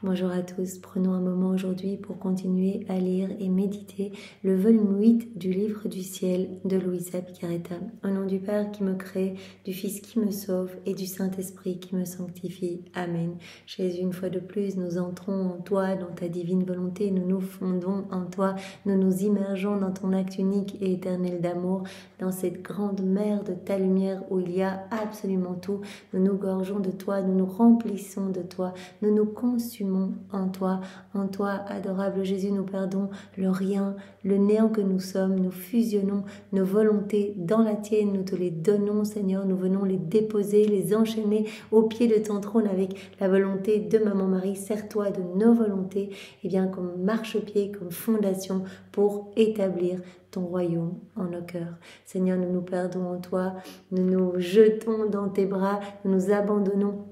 Bonjour à tous, prenons un moment aujourd'hui pour continuer à lire et méditer le volume 8 du livre du ciel de Luisa Piccarreta. Au nom du Père qui me crée, du Fils qui me sauve et du Saint-Esprit qui me sanctifie. Amen. Jésus, une fois de plus, nous entrons en toi, dans ta divine volonté, nous nous fondons en toi, nous nous immergeons dans ton acte unique et éternel d'amour, dans cette grande mer de ta lumière où il y a absolument tout. Nous nous gorgeons de toi, nous nous remplissons de toi, nous nous consumons en toi, adorable Jésus, nous perdons le rien, le néant que nous sommes, nous fusionnons nos volontés dans la tienne, nous te les donnons Seigneur, nous venons les déposer, les enchaîner au pied de ton trône avec la volonté de Maman Marie. Sers-toi de nos volontés, et bien comme marchepied, comme fondation pour établir ton royaume en nos cœurs. Seigneur, nous nous perdons en toi, nous nous jetons dans tes bras, nous nous abandonnons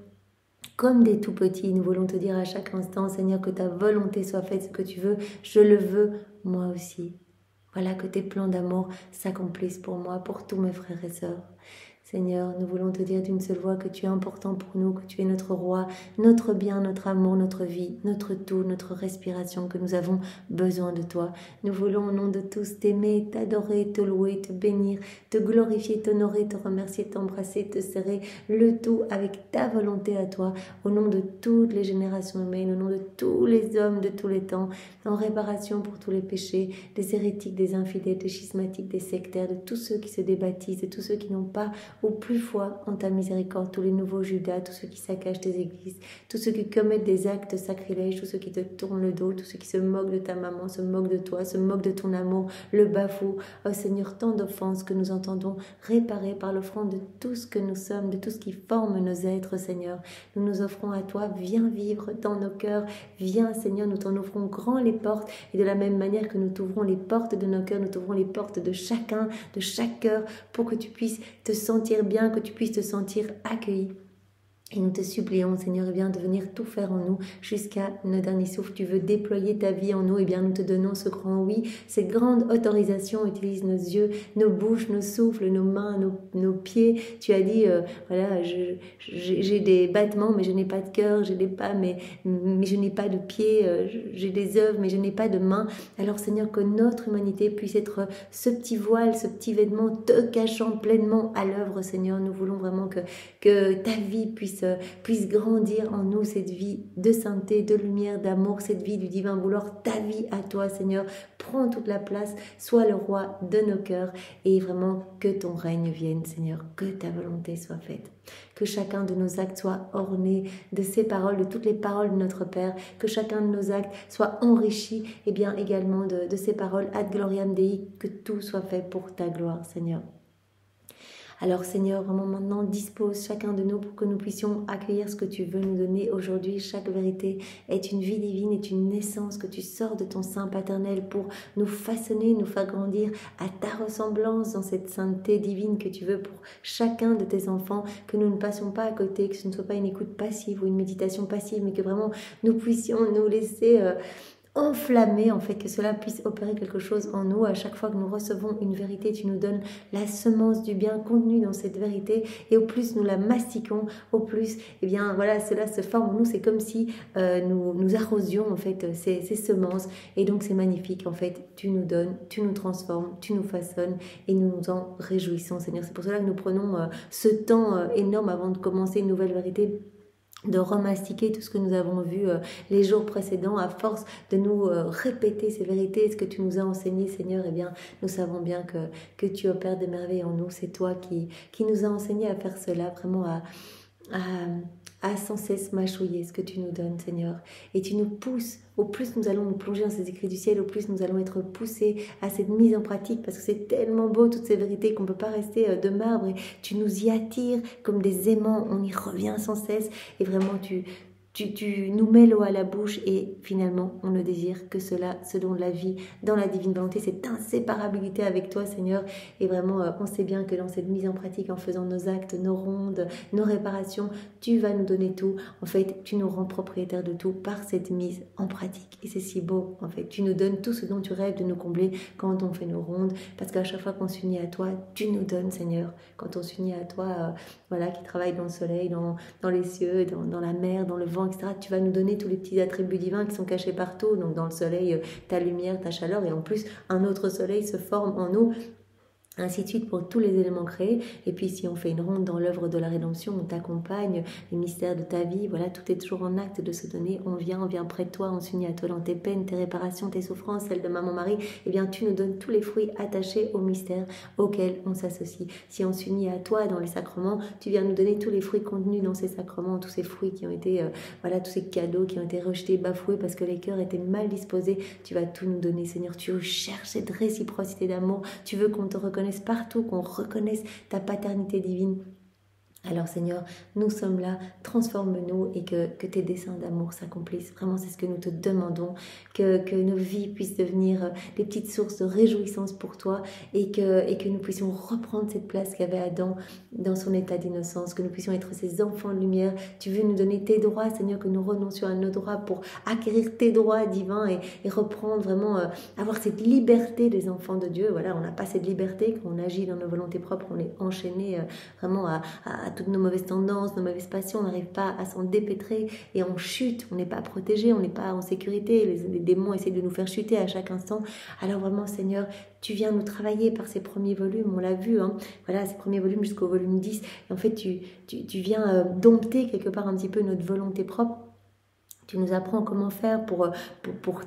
comme des tout petits. Nous voulons te dire à chaque instant, Seigneur, que ta volonté soit faite, ce que tu veux, je le veux moi aussi. Voilà, que tes plans d'amour s'accomplissent pour moi, pour tous mes frères et sœurs. Seigneur, nous voulons te dire d'une seule voix que tu es important pour nous, que tu es notre roi, notre bien, notre amour, notre vie, notre tout, notre respiration, que nous avons besoin de toi. Nous voulons au nom de tous t'aimer, t'adorer, te louer, te bénir, te glorifier, t'honorer, te remercier, t'embrasser, te serrer, le tout avec ta volonté à toi, au nom de toutes les générations humaines, au nom de tous les hommes de tous les temps, en réparation pour tous les péchés, des hérétiques, des infidèles, des schismatiques, des sectaires, de tous ceux qui se débaptisent, de tous ceux qui n'ont pas ou plus foi en ta miséricorde, tous les nouveaux Judas, tous ceux qui saccagent tes églises, tous ceux qui commettent des actes sacrilèges, tous ceux qui te tournent le dos, tous ceux qui se moquent de ta maman, se moquent de toi, se moquent de ton amour, le bafouent. Oh Seigneur, tant d'offenses que nous entendons réparer par l'offrande de tout ce que nous sommes, de tout ce qui forme nos êtres, Seigneur. Nous nous offrons à toi, viens vivre dans nos cœurs, viens Seigneur, nous t'en ouvrons grand les portes, et de la même manière que nous t'ouvrons les portes de nos cœurs, nous t'ouvrons les portes de chacun, de chaque cœur, pour que tu puisses te sentir bien, que tu puisses te sentir accueilli. Et nous te supplions, Seigneur, eh bien, de venir tout faire en nous jusqu'à notre dernier souffle. Tu veux déployer ta vie en nous, eh bien, nous te donnons ce grand oui, cette grande autorisation. Utilise nos yeux, nos bouches, nos souffles, nos mains, nos pieds. Tu as dit, voilà, j'ai des battements, mais je n'ai pas de cœur, j'ai des pas, mais je n'ai pas de pieds, j'ai des œuvres, mais je n'ai pas de mains. Alors, Seigneur, que notre humanité puisse être ce petit voile, ce petit vêtement te cachant pleinement à l'œuvre, Seigneur. Nous voulons vraiment que ta vie puisse grandir en nous, cette vie de sainteté, de lumière, d'amour, cette vie du divin vouloir, ta vie à toi, Seigneur. Prends toute la place, sois le roi de nos cœurs et vraiment que ton règne vienne, Seigneur, que ta volonté soit faite. Que chacun de nos actes soit orné de ces paroles, de toutes les paroles de notre Père, que chacun de nos actes soit enrichi et bien également de ces paroles ad gloriam Dei, que tout soit fait pour ta gloire, Seigneur. Alors Seigneur, vraiment maintenant, dispose chacun de nous pour que nous puissions accueillir ce que tu veux nous donner aujourd'hui. Chaque vérité est une vie divine, est une naissance que tu sors de ton sein paternel pour nous façonner, nous faire grandir à ta ressemblance dans cette sainteté divine que tu veux pour chacun de tes enfants, que nous ne passions pas à côté, que ce ne soit pas une écoute passive ou une méditation passive, mais que vraiment nous puissions nous laisser enflammer, en fait, que cela puisse opérer quelque chose en nous. À chaque fois que nous recevons une vérité, tu nous donnes la semence du bien contenue dans cette vérité, et au plus nous la mastiquons, au plus, eh bien, voilà, cela se forme en nous. C'est comme si nous arrosions, en fait, ces semences, et donc c'est magnifique, en fait. Tu nous donnes, tu nous transformes, tu nous façonnes, et nous nous en réjouissons, Seigneur. C'est pour cela que nous prenons ce temps énorme avant de commencer une nouvelle vérité, de remastiquer tout ce que nous avons vu les jours précédents, à force de nous répéter ces vérités, ce que tu nous as enseigné, Seigneur. Eh bien, nous savons bien que tu opères des merveilles en nous. C'est toi qui nous a enseigné à faire cela, vraiment à sans cesse mâchouiller ce que tu nous donnes, Seigneur. Et tu nous pousses, au plus nous allons nous plonger dans ces écrits du ciel, au plus nous allons être poussés à cette mise en pratique, parce que c'est tellement beau, toutes ces vérités, qu'on ne peut pas rester de marbre, et tu nous y attires comme des aimants, on y revient sans cesse, et vraiment tu nous mets l'eau à la bouche, et finalement on ne désire que cela, ce don de la vie dans la divine volonté, cette inséparabilité avec toi, Seigneur. Et vraiment on sait bien que dans cette mise en pratique, en faisant nos actes, nos rondes, nos réparations, tu vas nous donner tout. En fait, tu nous rends propriétaires de tout par cette mise en pratique, et c'est si beau. En fait, tu nous donnes tout ce dont tu rêves de nous combler quand on fait nos rondes, parce qu'à chaque fois qu'on s'unit à toi, tu nous donnes, Seigneur. Quand on s'unit à toi, voilà, qui travaille dans le soleil, dans les cieux, dans la mer, dans le vent, vent, etc. Tu vas nous donner tous les petits attributs divins qui sont cachés partout. Donc dans le soleil, ta lumière, ta chaleur, et en plus, un autre soleil se forme en nous. Ainsi de suite pour tous les éléments créés. Et puis si on fait une ronde dans l'œuvre de la rédemption, on t'accompagne, les mystères de ta vie, voilà, tout est toujours en acte de se donner. On vient près de toi, on s'unit à toi dans tes peines, tes réparations, tes souffrances, celles de maman Marie. Eh bien, tu nous donnes tous les fruits attachés au mystère auquel on s'associe. Si on s'unit à toi dans les sacrements, tu viens nous donner tous les fruits contenus dans ces sacrements, tous ces fruits qui ont été, voilà, tous ces cadeaux qui ont été rejetés, bafoués parce que les cœurs étaient mal disposés. Tu vas tout nous donner, Seigneur. Tu cherches cette réciprocité d'amour. Tu veux qu'on te reconnaisse partout, qu'on reconnaisse ta paternité divine. Alors Seigneur, nous sommes là, transforme-nous et que tes desseins d'amour s'accomplissent. Vraiment, c'est ce que nous te demandons, que nos vies puissent devenir des petites sources de réjouissance pour toi et que nous puissions reprendre cette place qu'avait Adam dans son état d'innocence, que nous puissions être ces enfants de lumière. Tu veux nous donner tes droits, Seigneur, que nous renoncions à nos droits pour acquérir tes droits divins et reprendre vraiment, avoir cette liberté des enfants de Dieu. Voilà, on n'a pas cette liberté quand on agit dans nos volontés propres, on est enchaîné vraiment à toutes nos mauvaises tendances, nos mauvaises passions, on n'arrive pas à s'en dépêtrer et on chute, on n'est pas protégé, on n'est pas en sécurité, les démons essaient de nous faire chuter à chaque instant. Alors vraiment Seigneur, tu viens nous travailler par ces premiers volumes, on l'a vu, hein, voilà, ces premiers volumes jusqu'au volume 10, et en fait tu viens dompter quelque part un petit peu notre volonté propre. Tu nous apprends comment faire pour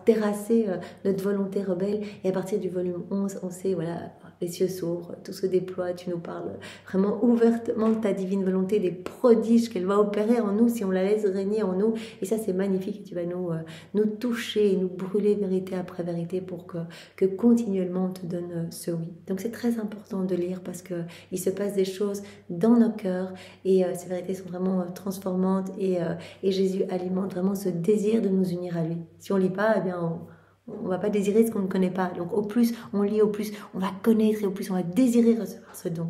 terrasser notre volonté rebelle. Et à partir du volume 11, on sait, voilà, les cieux s'ouvrent, tout se déploie. Tu nous parles vraiment ouvertement de ta divine volonté, des prodiges qu'elle va opérer en nous si on la laisse régner en nous. Et ça, c'est magnifique. Et tu vas nous toucher et nous brûler vérité après vérité pour que continuellement on te donne ce oui. Donc c'est très important de lire parce qu'il se passe des choses dans nos cœurs et ces vérités sont vraiment transformantes et Jésus alimente vraiment ce désir de nous unir à lui. Si on lit pas, eh bien on va pas désirer ce qu'on ne connaît pas. Donc au plus on lit, au plus on va connaître et au plus on va désirer recevoir ce don.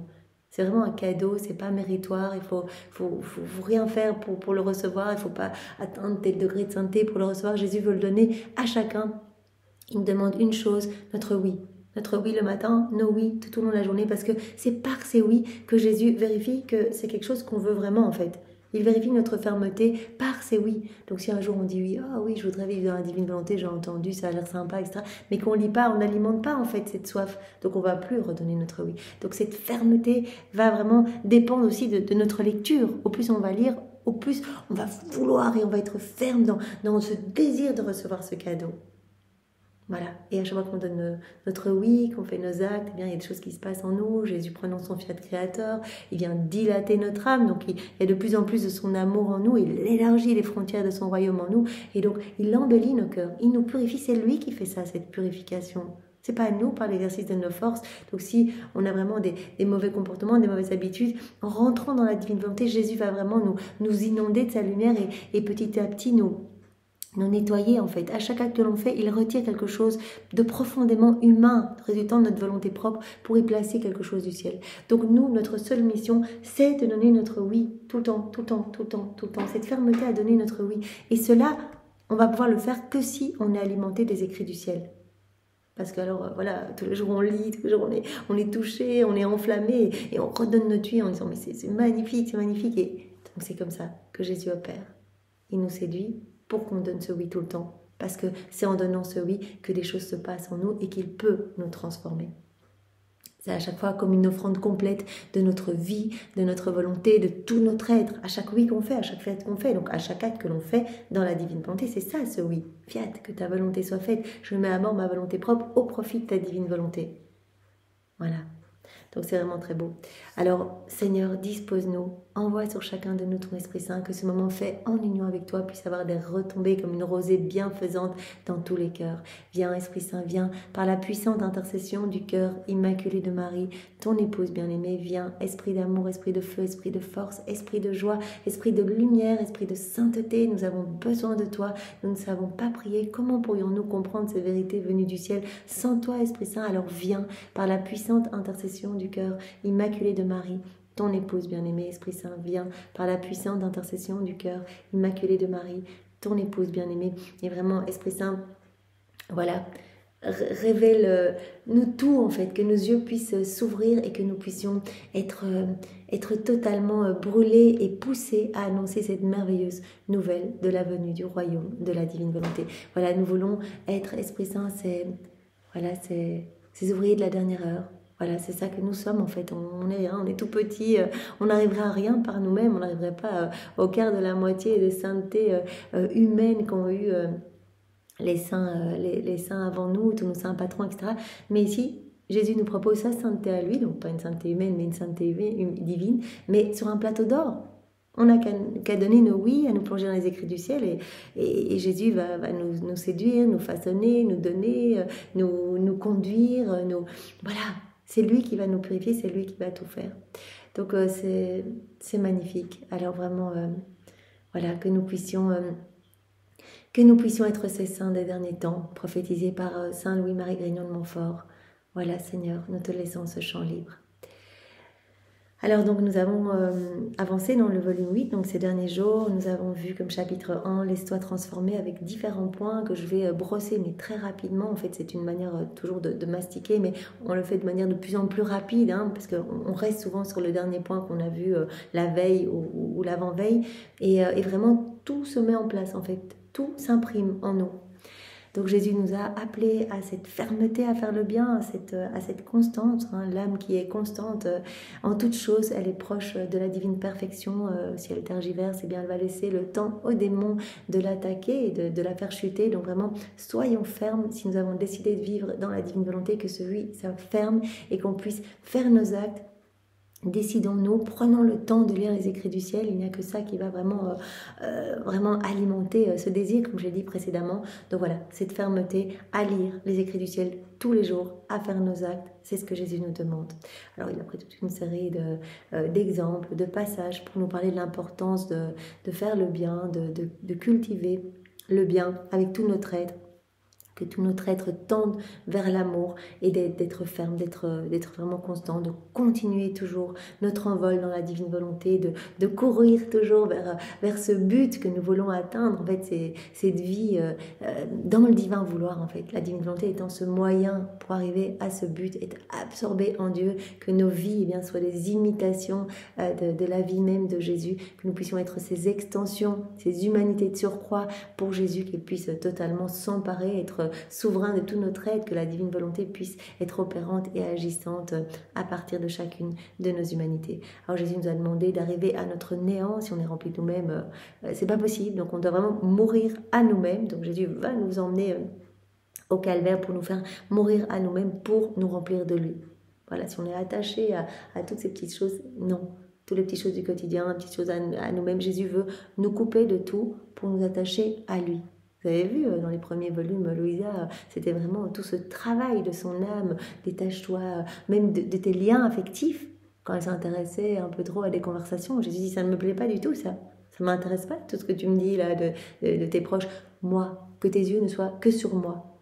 C'est vraiment un cadeau, c'est pas méritoire, il faut rien faire pour le recevoir, il faut pas atteindre tel degré de sainteté pour le recevoir. Jésus veut le donner à chacun. Il nous demande une chose, notre oui. Notre oui le matin, nos oui tout au long de la journée, parce que c'est par ces oui que Jésus vérifie que c'est quelque chose qu'on veut vraiment en fait. Il vérifie notre fermeté par ses oui. Donc si un jour on dit oui, ah oui, je voudrais vivre dans la divine volonté, j'ai entendu, ça a l'air sympa, etc. Mais qu'on lit pas, on n'alimente pas en fait cette soif. Donc on va plus redonner notre oui. Donc cette fermeté va vraiment dépendre aussi de notre lecture. Au plus on va lire, au plus on va vouloir et on va être ferme dans ce désir de recevoir ce cadeau. Voilà, et à chaque fois qu'on donne notre oui, qu'on fait nos actes, eh bien, il y a des choses qui se passent en nous. Jésus prenant son fiat créateur, il vient dilater notre âme, donc il y a de plus en plus de son amour en nous, il élargit les frontières de son royaume en nous, et donc il embellit nos cœurs, il nous purifie, c'est lui qui fait ça, cette purification. C'est pas nous par l'exercice de nos forces. Donc si on a vraiment des mauvais comportements, des mauvaises habitudes, en rentrant dans la divine volonté, Jésus va vraiment nous inonder de sa lumière et petit à petit nous nettoyer en fait. À chaque acte que l'on fait, il retire quelque chose de profondément humain, résultant de notre volonté propre, pour y placer quelque chose du ciel. Donc nous, notre seule mission, c'est de donner notre oui, tout le temps, tout le temps, tout le temps, tout le temps. Cette fermeté à donner notre oui. Et cela, on va pouvoir le faire que si on est alimenté des écrits du ciel. Parce que alors, voilà, tous les jours on lit, tous les jours on est touché, on est enflammé, et on redonne notre oui en disant, mais c'est magnifique, c'est magnifique. Et donc c'est comme ça que Jésus opère. Il nous séduit pour qu'on donne ce oui tout le temps. Parce que c'est en donnant ce oui que des choses se passent en nous et qu'il peut nous transformer. C'est à chaque fois comme une offrande complète de notre vie, de notre volonté, de tout notre être. À chaque oui qu'on fait, à chaque fête qu'on fait, donc à chaque acte que l'on fait dans la divine volonté, c'est ça ce oui. Fiat, que ta volonté soit faite. Je mets à mort ma volonté propre au profit de ta divine volonté. Voilà. Donc c'est vraiment très beau. Alors Seigneur, dispose-nous, envoie sur chacun de nous ton Esprit Saint, que ce moment fait en union avec toi puisse avoir des retombées comme une rosée bienfaisante dans tous les cœurs. Viens Esprit Saint, viens par la puissante intercession du cœur immaculé de Marie, ton épouse bien-aimée. Viens, Esprit d'amour, Esprit de feu, Esprit de force, Esprit de joie, Esprit de lumière, Esprit de sainteté. Nous avons besoin de toi, nous ne savons pas prier. Comment pourrions-nous comprendre ces vérités venues du ciel sans toi Esprit Saint? Alors viens par la puissante intercession du cœur immaculé de Marie, ton épouse bien-aimée. Esprit Saint, viens par la puissante intercession du cœur immaculé de Marie, ton épouse bien-aimée. Et vraiment, Esprit Saint, voilà, révèle-nous tout en fait, que nos yeux puissent s'ouvrir et que nous puissions être totalement brûlés et poussés à annoncer cette merveilleuse nouvelle de la venue du royaume, de la divine volonté. Voilà, nous voulons être, Esprit Saint, ces ouvriers de la dernière heure. Voilà, c'est ça que nous sommes en fait. On est rien, on est tout petit, on n'arriverait à rien par nous-mêmes, on n'arriverait pas au quart de la moitié des saintetés humaines qu'ont eu les saints avant nous, tous nos saints patrons, etc. Mais ici, Jésus nous propose sa sainteté à lui, donc pas une sainteté humaine, mais une sainteté divine, mais sur un plateau d'or. On n'a qu'à donner nos oui, à nous plonger dans les écrits du ciel, et Jésus va nous séduire, nous façonner, nous donner, nous conduire, voilà, c'est lui qui va nous purifier, c'est lui qui va tout faire. Donc c'est magnifique. Alors vraiment, voilà, que nous puissions être ces saints des derniers temps, prophétisés par Saint Louis-Marie Grignon de Montfort. Voilà, Seigneur, nous te laissons ce champ libre. Alors donc nous avons avancé dans le volume 8, donc ces derniers jours, nous avons vu comme chapitre 1, laisse-toi transformer, avec différents points que je vais brosser, mais très rapidement. En fait, c'est une manière toujours de mastiquer, mais on le fait de manière de plus en plus rapide, hein, parce qu'on reste souvent sur le dernier point qu'on a vu la veille ou l'avant-veille, et vraiment tout se met en place en fait, tout s'imprime en nous. Donc Jésus nous a appelés à cette fermeté à faire le bien, à cette constance. Hein. L'âme qui est constante en toute chose, elle est proche de la divine perfection. Si elle tergiverse, eh bien elle va laisser le temps au démon de l'attaquer et de la faire chuter. Donc vraiment, soyons fermes si nous avons décidé de vivre dans la divine volonté, que celui soit ferme et qu'on puisse faire nos actes. Décidons-nous, prenons le temps de lire les écrits du ciel. Il n'y a que ça qui va vraiment alimenter ce désir, comme je l'ai dit précédemment. Donc voilà, cette fermeté à lire les écrits du ciel tous les jours, à faire nos actes, c'est ce que Jésus nous demande. Alors il a pris toute une série d'exemples, de passages pour nous parler de l'importance de faire le bien, de cultiver le bien avec tout notre être. Que tout notre être tende vers l'amour et d'être ferme, d'être vraiment constant, de continuer toujours notre envol dans la divine volonté, de courir toujours vers ce but que nous voulons atteindre. En fait, c'est cette vie dans le divin vouloir, en fait. La divine volonté étant ce moyen pour arriver à ce but, être absorbé en Dieu, que nos vies eh bien, soient des imitations de la vie même de Jésus, que nous puissions être ces extensions, ces humanités de surcroît pour Jésus, qu'il puisse totalement s'emparer, être souverain de tout notre être, que la divine volonté puisse être opérante et agissante à partir de chacune de nos humanités. Alors Jésus nous a demandé d'arriver à notre néant. Si on est rempli de nous-mêmes, c'est pas possible. Donc on doit vraiment mourir à nous-mêmes. Donc Jésus va nous emmener au calvaire pour nous faire mourir à nous-mêmes, pour nous remplir de lui. Voilà, si on est attaché à toutes ces petites choses, non. Toutes les petites choses du quotidien, les petites choses à nous-mêmes, Jésus veut nous couper de tout pour nous attacher à lui. Vous avez vu dans les premiers volumes, Louisa, c'était vraiment tout ce travail de son âme, détache-toi même de tes liens affectifs. Quand elle s'intéressait un peu trop à des conversations, Jésus dit, ça ne me plaît pas du tout, ça ne m'intéresse pas, tout ce que tu me dis là de tes proches. Moi, que tes yeux ne soient que sur moi.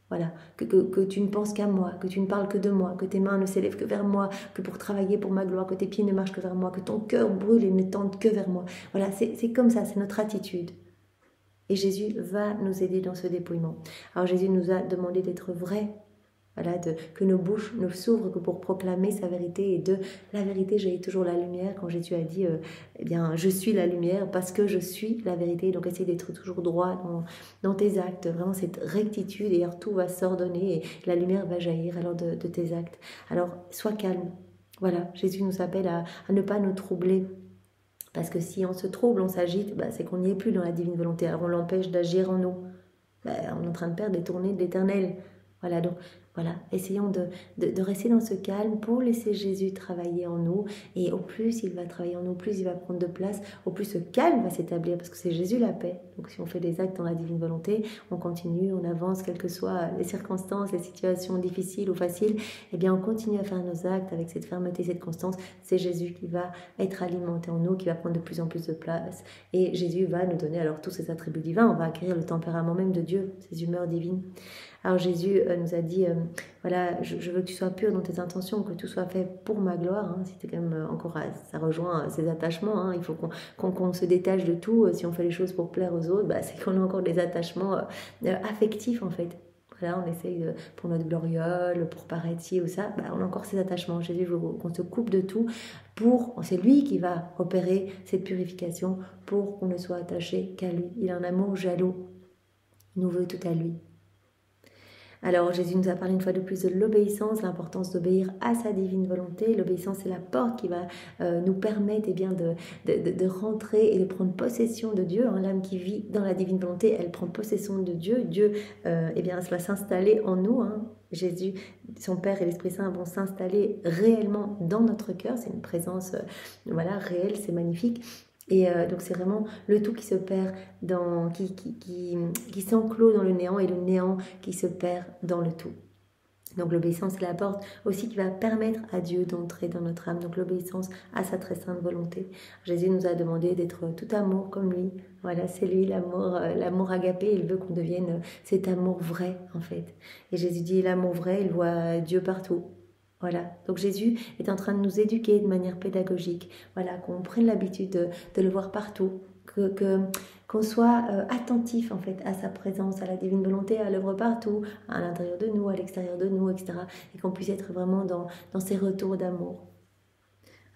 Voilà, que tu ne penses qu'à moi, que tu ne parles que de moi, que tes mains ne s'élèvent que vers moi, que pour travailler pour ma gloire, que tes pieds ne marchent que vers moi, que ton cœur brûle et ne tende que vers moi. Voilà, c'est comme ça, c'est notre attitude. Et Jésus va nous aider dans ce dépouillement. Alors Jésus nous a demandé d'être vrais, voilà, que nos bouches ne s'ouvrent que pour proclamer sa vérité. Et de la vérité jaillit toujours la lumière. Quand Jésus a dit, eh bien, je suis la lumière parce que je suis la vérité. Donc essaye d'être toujours droit dans tes actes. Vraiment cette rectitude, et alors tout va s'ordonner et la lumière va jaillir alors de tes actes. Alors sois calme. Voilà, Jésus nous appelle à ne pas nous troubler. Parce que si on se trouble, on s'agite, c'est qu'on n'y est plus dans la divine volonté. Alors on l'empêche d'agir en nous. On est en train de perdre les tournées de l'éternel. Voilà, donc voilà, essayons de rester dans ce calme pour laisser Jésus travailler en nous. Et au plus il va travailler en nous, au plus il va prendre de place, au plus ce calme va s'établir, parce que c'est Jésus la paix. Donc si on fait des actes dans la divine volonté, on continue, on avance, quelles que soient les circonstances, les situations difficiles ou faciles, eh bien on continue à faire nos actes avec cette fermeté, cette constance. C'est Jésus qui va être alimenté en nous, qui va prendre de plus en plus de place. Et Jésus va nous donner alors tous ses attributs divins. On va acquérir le tempérament même de Dieu, ses humeurs divines. Alors Jésus nous a dit, voilà, je veux que tu sois pur dans tes intentions, que tout soit fait pour ma gloire. Hein. C'était quand même encore, ça rejoint ses attachements. Hein. Il faut qu'on se détache de tout. Si on fait les choses pour plaire aux autres, c'est qu'on a encore des attachements affectifs en fait. Voilà, on essaye pour notre gloriole, pour paraître ci ou ça, on a encore ces attachements. Jésus veut qu'on se coupe de tout c'est lui qui va opérer cette purification pour qu'on ne soit attaché qu'à lui. Il a un amour jaloux, il nous veut tout à lui. Alors Jésus nous a parlé une fois de plus de l'obéissance, l'importance d'obéir à sa divine volonté. L'obéissance, c'est la porte qui va nous permettre de rentrer et de prendre possession de Dieu. L'âme qui vit dans la divine volonté, elle prend possession de Dieu. Dieu va s'installer en nous. Jésus, son Père et l'Esprit Saint vont s'installer réellement dans notre cœur. C'est une présence réelle, c'est magnifique. Et donc c'est vraiment le tout qui se perd qui s'enclôt dans le néant et le néant qui se perd dans le tout. Donc l'obéissance c'est la porte aussi qui va permettre à Dieu d'entrer dans notre âme. Donc l'obéissance à sa très sainte volonté. Jésus nous a demandé d'être tout amour comme lui. Voilà, c'est lui l'amour agapé. Il veut qu'on devienne cet amour vrai en fait. Et Jésus dit l'amour vrai, il voit Dieu partout. Voilà, donc Jésus est en train de nous éduquer de manière pédagogique, qu'on prenne l'habitude de le voir partout, qu'on soit attentif en fait à sa présence, à la divine volonté, à l'œuvre partout, à l'intérieur de nous, à l'extérieur de nous, etc. Et qu'on puisse être vraiment dans ces retours d'amour.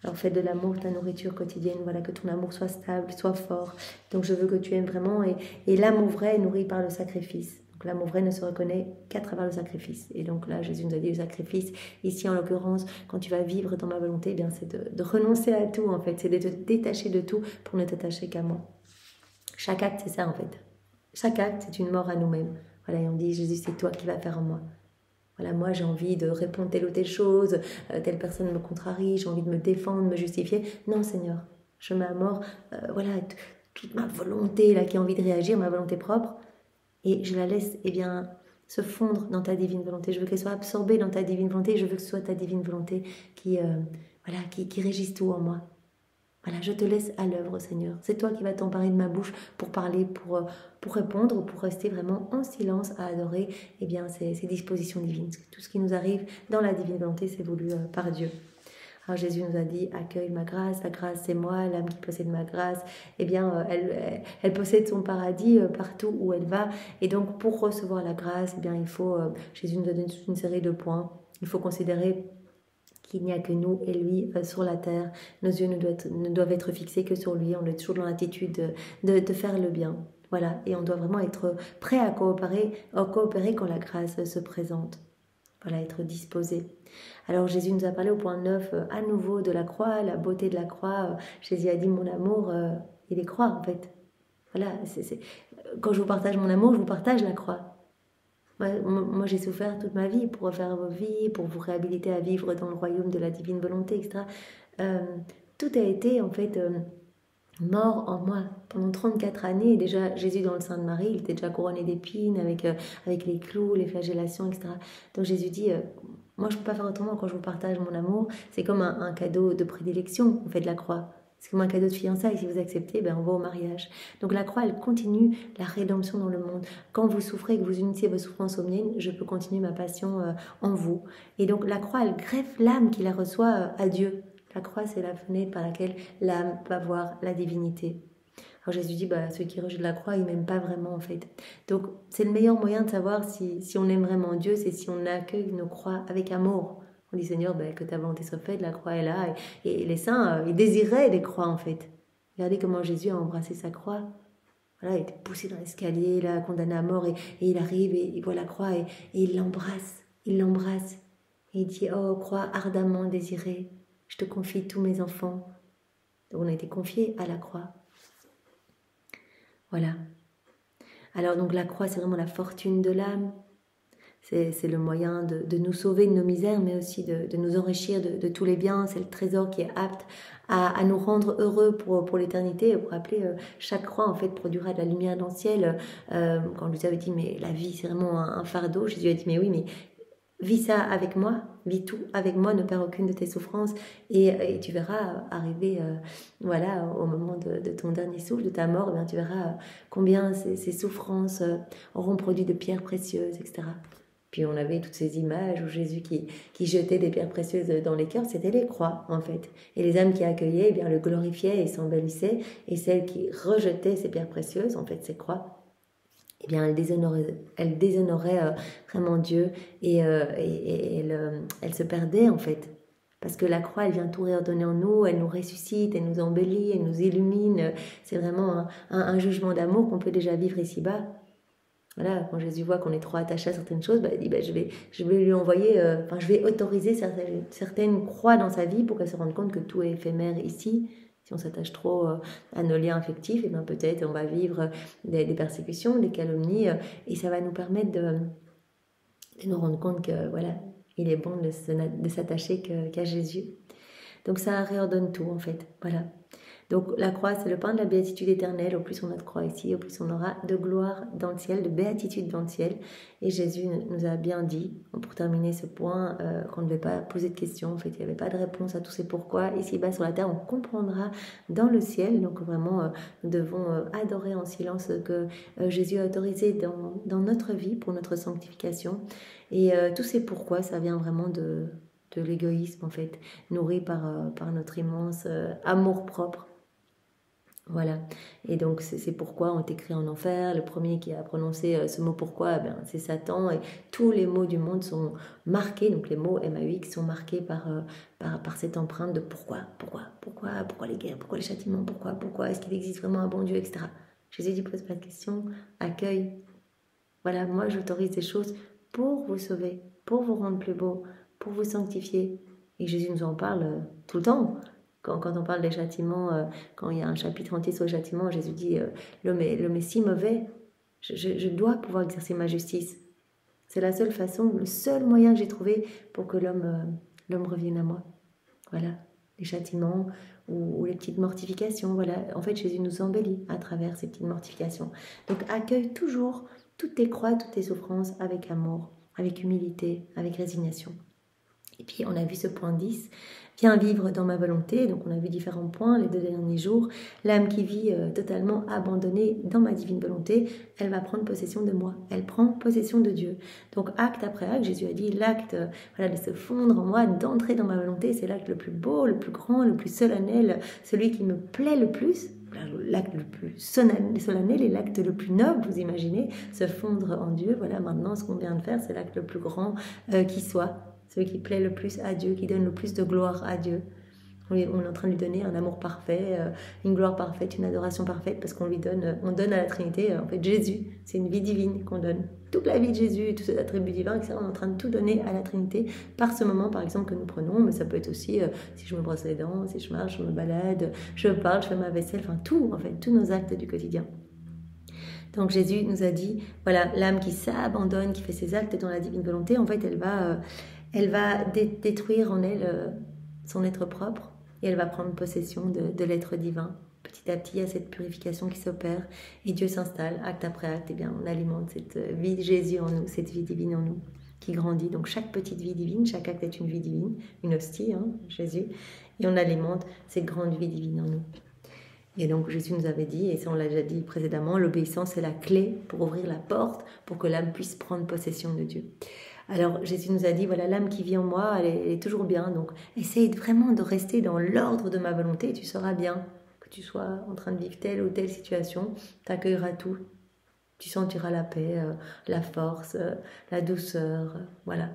Alors fais de l'amour ta nourriture quotidienne, que ton amour soit stable, soit fort. Donc je veux que tu aimes vraiment et l'amour vrai est nourri par le sacrifice. Donc l'amour vrai ne se reconnaît qu'à travers le sacrifice. Et donc là, Jésus nous a dit le sacrifice. Ici, en l'occurrence, quand tu vas vivre dans ma volonté, c'est de renoncer à tout, en fait. C'est de te détacher de tout pour ne t'attacher qu'à moi. Chaque acte, c'est ça, en fait. Chaque acte, c'est une mort à nous-mêmes. Et on dit, Jésus, c'est toi qui vas faire en moi. Moi, j'ai envie de répondre telle ou telle chose, telle personne me contrarie, j'ai envie de me défendre, me justifier. Non, Seigneur, je mets à mort, toute ma volonté là qui a envie de réagir, ma volonté propre, et je la laisse se fondre dans ta divine volonté. Je veux qu'elle soit absorbée dans ta divine volonté. Je veux que ce soit ta divine volonté qui régisse tout en moi. Je te laisse à l'œuvre, Seigneur. C'est toi qui vas t'emparer de ma bouche pour parler, pour répondre, pour rester vraiment en silence à adorer ces dispositions divines. Tout ce qui nous arrive dans la divine volonté, c'est voulu par Dieu. Alors Jésus nous a dit, accueille ma grâce, la grâce c'est moi, l'âme qui possède ma grâce, elle possède son paradis partout où elle va. Et donc pour recevoir la grâce, il faut, Jésus nous a donné toute une série de points. Il faut considérer qu'il n'y a que nous et lui sur la terre. Nos yeux ne doivent être fixés que sur lui. On est toujours dans l'attitude de faire le bien. Et on doit vraiment être prêt à coopérer quand la grâce se présente. Être disposé. Alors Jésus nous a parlé au point 9 à nouveau de la croix, la beauté de la croix. Jésus a dit mon amour, il est croix en fait. Quand je vous partage mon amour, je vous partage la croix. Moi j'ai souffert toute ma vie pour refaire vos vies, pour vous réhabiliter à vivre dans le royaume de la divine volonté, etc. Tout a été en fait mort en moi. Pendant 34 années, déjà Jésus dans le sein de Marie, il était déjà couronné d'épines avec les clous, les flagellations, etc. Donc Jésus dit, moi je ne peux pas faire autrement quand je vous partage mon amour. C'est comme un cadeau de prédilection, on fait de la croix. C'est comme un cadeau de fiançailles, si vous acceptez, on va au mariage. Donc la croix, elle continue la rédemption dans le monde. Quand vous souffrez, que vous unissez vos souffrances aux miennes, je peux continuer ma passion en vous. Et donc la croix, elle greffe l'âme qui la reçoit à Dieu. La croix, c'est la fenêtre par laquelle l'âme va voir la divinité. Alors Jésus dit, ceux qui rejettent la croix, ils m'aiment pas vraiment en fait. Donc c'est le meilleur moyen de savoir si on aime vraiment Dieu, c'est si on accueille nos croix avec amour. On dit Seigneur, que ta volonté soit faite, la croix est là. Et les saints, ils désiraient des croix en fait. Regardez comment Jésus a embrassé sa croix. Il était poussé dans l'escalier, là, condamné à mort, et il arrive et il voit la croix et il l'embrasse. Il l'embrasse. Et il dit, oh croix ardemment désirée, je te confie tous mes enfants. Donc on a été confiés à la croix. Voilà. Alors donc la croix, c'est vraiment la fortune de l'âme. C'est le moyen de nous sauver de nos misères, mais aussi de nous enrichir de tous les biens. C'est le trésor qui est apte à nous rendre heureux pour l'éternité. Vous vous rappelez, chaque croix en fait produira de la lumière dans le ciel. Quand Jésus avait dit, mais la vie c'est vraiment un fardeau, Jésus a dit, mais oui, mais vis ça avec moi, vis tout avec moi, ne perds aucune de tes souffrances et tu verras arriver au moment de ton dernier souffle, de ta mort, tu verras combien ces souffrances auront produit de pierres précieuses, etc. Puis on avait toutes ces images où Jésus qui jetait des pierres précieuses dans les cœurs, c'était les croix en fait. Et les âmes qui accueillaient le glorifiaient et s'embellissaient, et celles qui rejetaient ces pierres précieuses, en fait ces croix, eh bien, elle déshonorait vraiment Dieu et elle se perdait en fait. Parce que la croix, elle vient tout réordonner en nous, elle nous ressuscite, elle nous embellit, elle nous illumine. C'est vraiment un jugement d'amour qu'on peut déjà vivre ici-bas. Voilà, quand Jésus voit qu'on est trop attaché à certaines choses, il dit je vais lui envoyer, je vais autoriser certaines croix dans sa vie pour qu'elle se rende compte que tout est éphémère ici. Si on s'attache trop à nos liens affectifs, et bien peut-être on va vivre des persécutions, des calomnies, et ça va nous permettre de nous rendre compte que voilà, il est bon de s'attacher qu'à Jésus. Donc ça réordonne tout en fait. Voilà. Donc la croix, c'est le pain de la béatitude éternelle. Au plus on a de croix ici, au plus on aura de gloire dans le ciel, de béatitude dans le ciel. Et Jésus nous a bien dit, pour terminer ce point, qu'on ne devait pas poser de questions. En fait, il n'y avait pas de réponse à tous ces pourquoi. Ici-bas sur la terre, on comprendra dans le ciel. Donc vraiment, nous devons adorer en silence ce que Jésus a autorisé dans notre vie pour notre sanctification. Et tous ces pourquoi, ça vient vraiment de l'égoïsme en fait, nourri par notre immense amour propre. Voilà, et donc c'est pourquoi on est écrit en enfer. Le premier qui a prononcé ce mot pourquoi, c'est Satan, et tous les mots du monde sont marqués, donc les mots MAUX sont marqués par cette empreinte de pourquoi les guerres, pourquoi les châtiments, pourquoi est-ce qu'il existe vraiment un bon Dieu, etc. Jésus dit pose pas de questions, accueille. Voilà, moi j'autorise des choses pour vous sauver, pour vous rendre plus beau, pour vous sanctifier. Et Jésus nous en parle tout le temps. Quand on parle des châtiments, quand il y a un chapitre entier sur les châtiments, Jésus dit l'homme est si mauvais, je dois pouvoir exercer ma justice. C'est la seule façon, le seul moyen que j'ai trouvé pour que l'homme revienne à moi. Voilà, les châtiments ou les petites mortifications. Voilà, en fait, Jésus nous embellit à travers ces petites mortifications. Donc, accueille toujours toutes tes croix, toutes tes souffrances avec amour, avec humilité, avec résignation. Et puis, on a vu ce point 10, viens vivre dans ma volonté. Donc, on a vu différents points les 2 derniers jours. L'âme qui vit totalement abandonnée dans ma divine volonté, elle va prendre possession de moi. Elle prend possession de Dieu. Donc, acte après acte, Jésus a dit, l'acte de se fondre en moi, d'entrer dans ma volonté, c'est l'acte le plus beau, le plus grand, le plus solennel, celui qui me plaît le plus. L'acte le plus solennel et l'acte le plus noble, vous imaginez, se fondre en Dieu. Voilà, maintenant, ce qu'on vient de faire, c'est l'acte le plus grand qui soit. Celui qui plaît le plus à Dieu, qui donne le plus de gloire à Dieu. On est en train de lui donner un amour parfait, une gloire parfaite, une adoration parfaite, parce qu'on donne à la Trinité, en fait, Jésus. C'est une vie divine qu'on donne. Toute la vie de Jésus, tous ses attributs divins, etc. On est en train de tout donner à la Trinité par ce moment, par exemple, que nous prenons. Mais ça peut être aussi, si je me brosse les dents, si je marche, je me balade, je parle, je fais ma vaisselle, enfin tout, en fait, tous nos actes du quotidien. Donc Jésus nous a dit, voilà, l'âme qui s'abandonne, qui fait ses actes dans la divine volonté, en fait, elle va détruire en elle son être propre et elle va prendre possession de l'être divin. Petit à petit, il y a cette purification qui s'opère et Dieu s'installe, acte après acte. Et bien, on alimente cette vie de Jésus en nous, cette vie divine en nous qui grandit. Donc, chaque petite vie divine, chaque acte est une vie divine, une hostie, Jésus. Et on alimente cette grande vie divine en nous. Et donc Jésus nous avait dit, et ça on l'a déjà dit précédemment, l'obéissance est la clé pour ouvrir la porte, pour que l'âme puisse prendre possession de Dieu. Alors Jésus nous a dit, voilà, l'âme qui vit en moi, elle est toujours bien, donc essaye vraiment de rester dans l'ordre de ma volonté, et tu seras bien. Que tu sois en train de vivre telle ou telle situation, tu accueilleras tout. Tu sentiras la paix, la force, la douceur, voilà.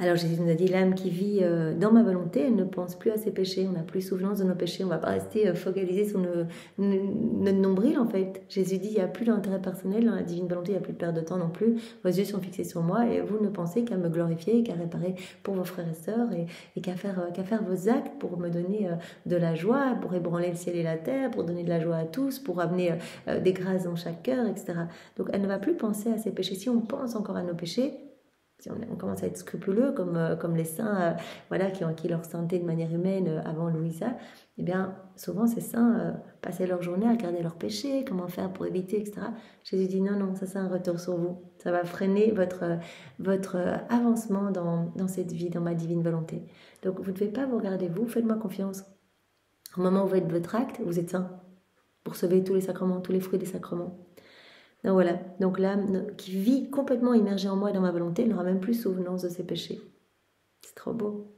Alors Jésus nous a dit, l'âme qui vit dans ma volonté, elle ne pense plus à ses péchés, on n'a plus souvenance de nos péchés, on ne va pas rester focalisé sur notre nombril en fait. Jésus dit, il n'y a plus d'intérêt personnel dans la divine volonté, il n'y a plus de perte de temps non plus, vos yeux sont fixés sur moi et vous ne pensez qu'à me glorifier, qu'à réparer pour vos frères et sœurs et qu'à faire vos actes pour me donner de la joie, pour ébranler le ciel et la terre, pour donner de la joie à tous, pour amener des grâces dans chaque cœur, etc. Donc elle ne va plus penser à ses péchés. Si on pense encore à nos péchés, si on commence à être scrupuleux, comme les saints qui ont acquis leur sainteté de manière humaine avant Louisa, eh bien, souvent ces saints passaient leur journée à regarder leurs péchés, comment faire pour éviter, etc. Jésus dit non, ça c'est un retour sur vous. Ça va freiner votre avancement dans cette vie, dans ma divine volonté. Donc vous ne devez pas vous regarder vous, faites-moi confiance. Au moment où vous faites votre acte, vous êtes saint. Vous recevez tous les sacrements, tous les fruits des sacrements. Donc voilà, donc l'âme qui vit complètement immergée en moi et dans ma volonté, elle n'aura même plus souvenance de ses péchés. C'est trop beau.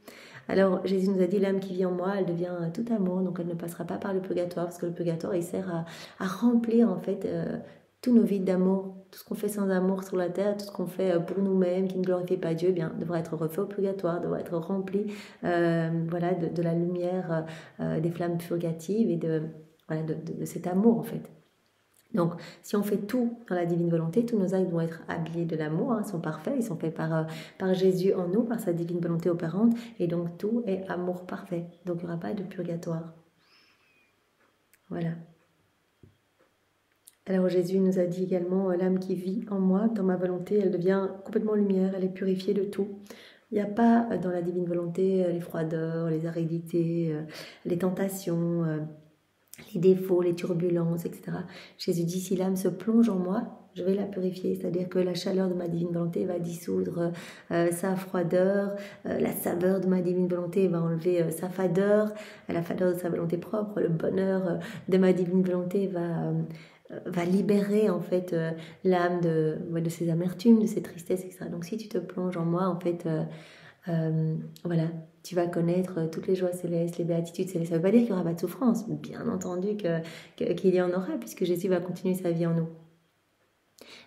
Alors Jésus nous a dit, l'âme qui vit en moi, elle devient tout amour, donc elle ne passera pas par le purgatoire, parce que le purgatoire, il sert à remplir en fait tous nos vides d'amour, tout ce qu'on fait sans amour sur la terre, tout ce qu'on fait pour nous-mêmes, qui ne glorifie pas Dieu, eh bien, devra être refait au purgatoire, devra être rempli voilà, de la lumière des flammes purgatives et voilà, de cet amour en fait. Donc, si on fait tout dans la divine volonté, tous nos actes vont être habillés de l'amour, hein, sont parfaits, ils sont faits par Jésus en nous, par sa divine volonté opérante, et donc tout est amour parfait. Donc, il n'y aura pas de purgatoire. Voilà. Alors Jésus nous a dit également, l'âme qui vit en moi, dans ma volonté, elle devient complètement lumière, elle est purifiée de tout. Il n'y a pas dans la divine volonté les froideurs, les aridités, les tentations, les défauts, les turbulences, etc. Jésus dit, si l'âme se plonge en moi, je vais la purifier, c'est-à-dire que la chaleur de ma divine volonté va dissoudre sa froideur, la saveur de ma divine volonté va enlever sa fadeur, la fadeur de sa volonté propre, le bonheur de ma divine volonté va libérer en fait l'âme de ses amertumes, de ses tristesses, etc. Donc si tu te plonges en moi, en fait, voilà, tu vas connaître toutes les joies célestes, les béatitudes célestes. Ça ne veut pas dire qu'il n'y aura pas de souffrance, bien entendu qu'il y en aura, puisque Jésus va continuer sa vie en nous.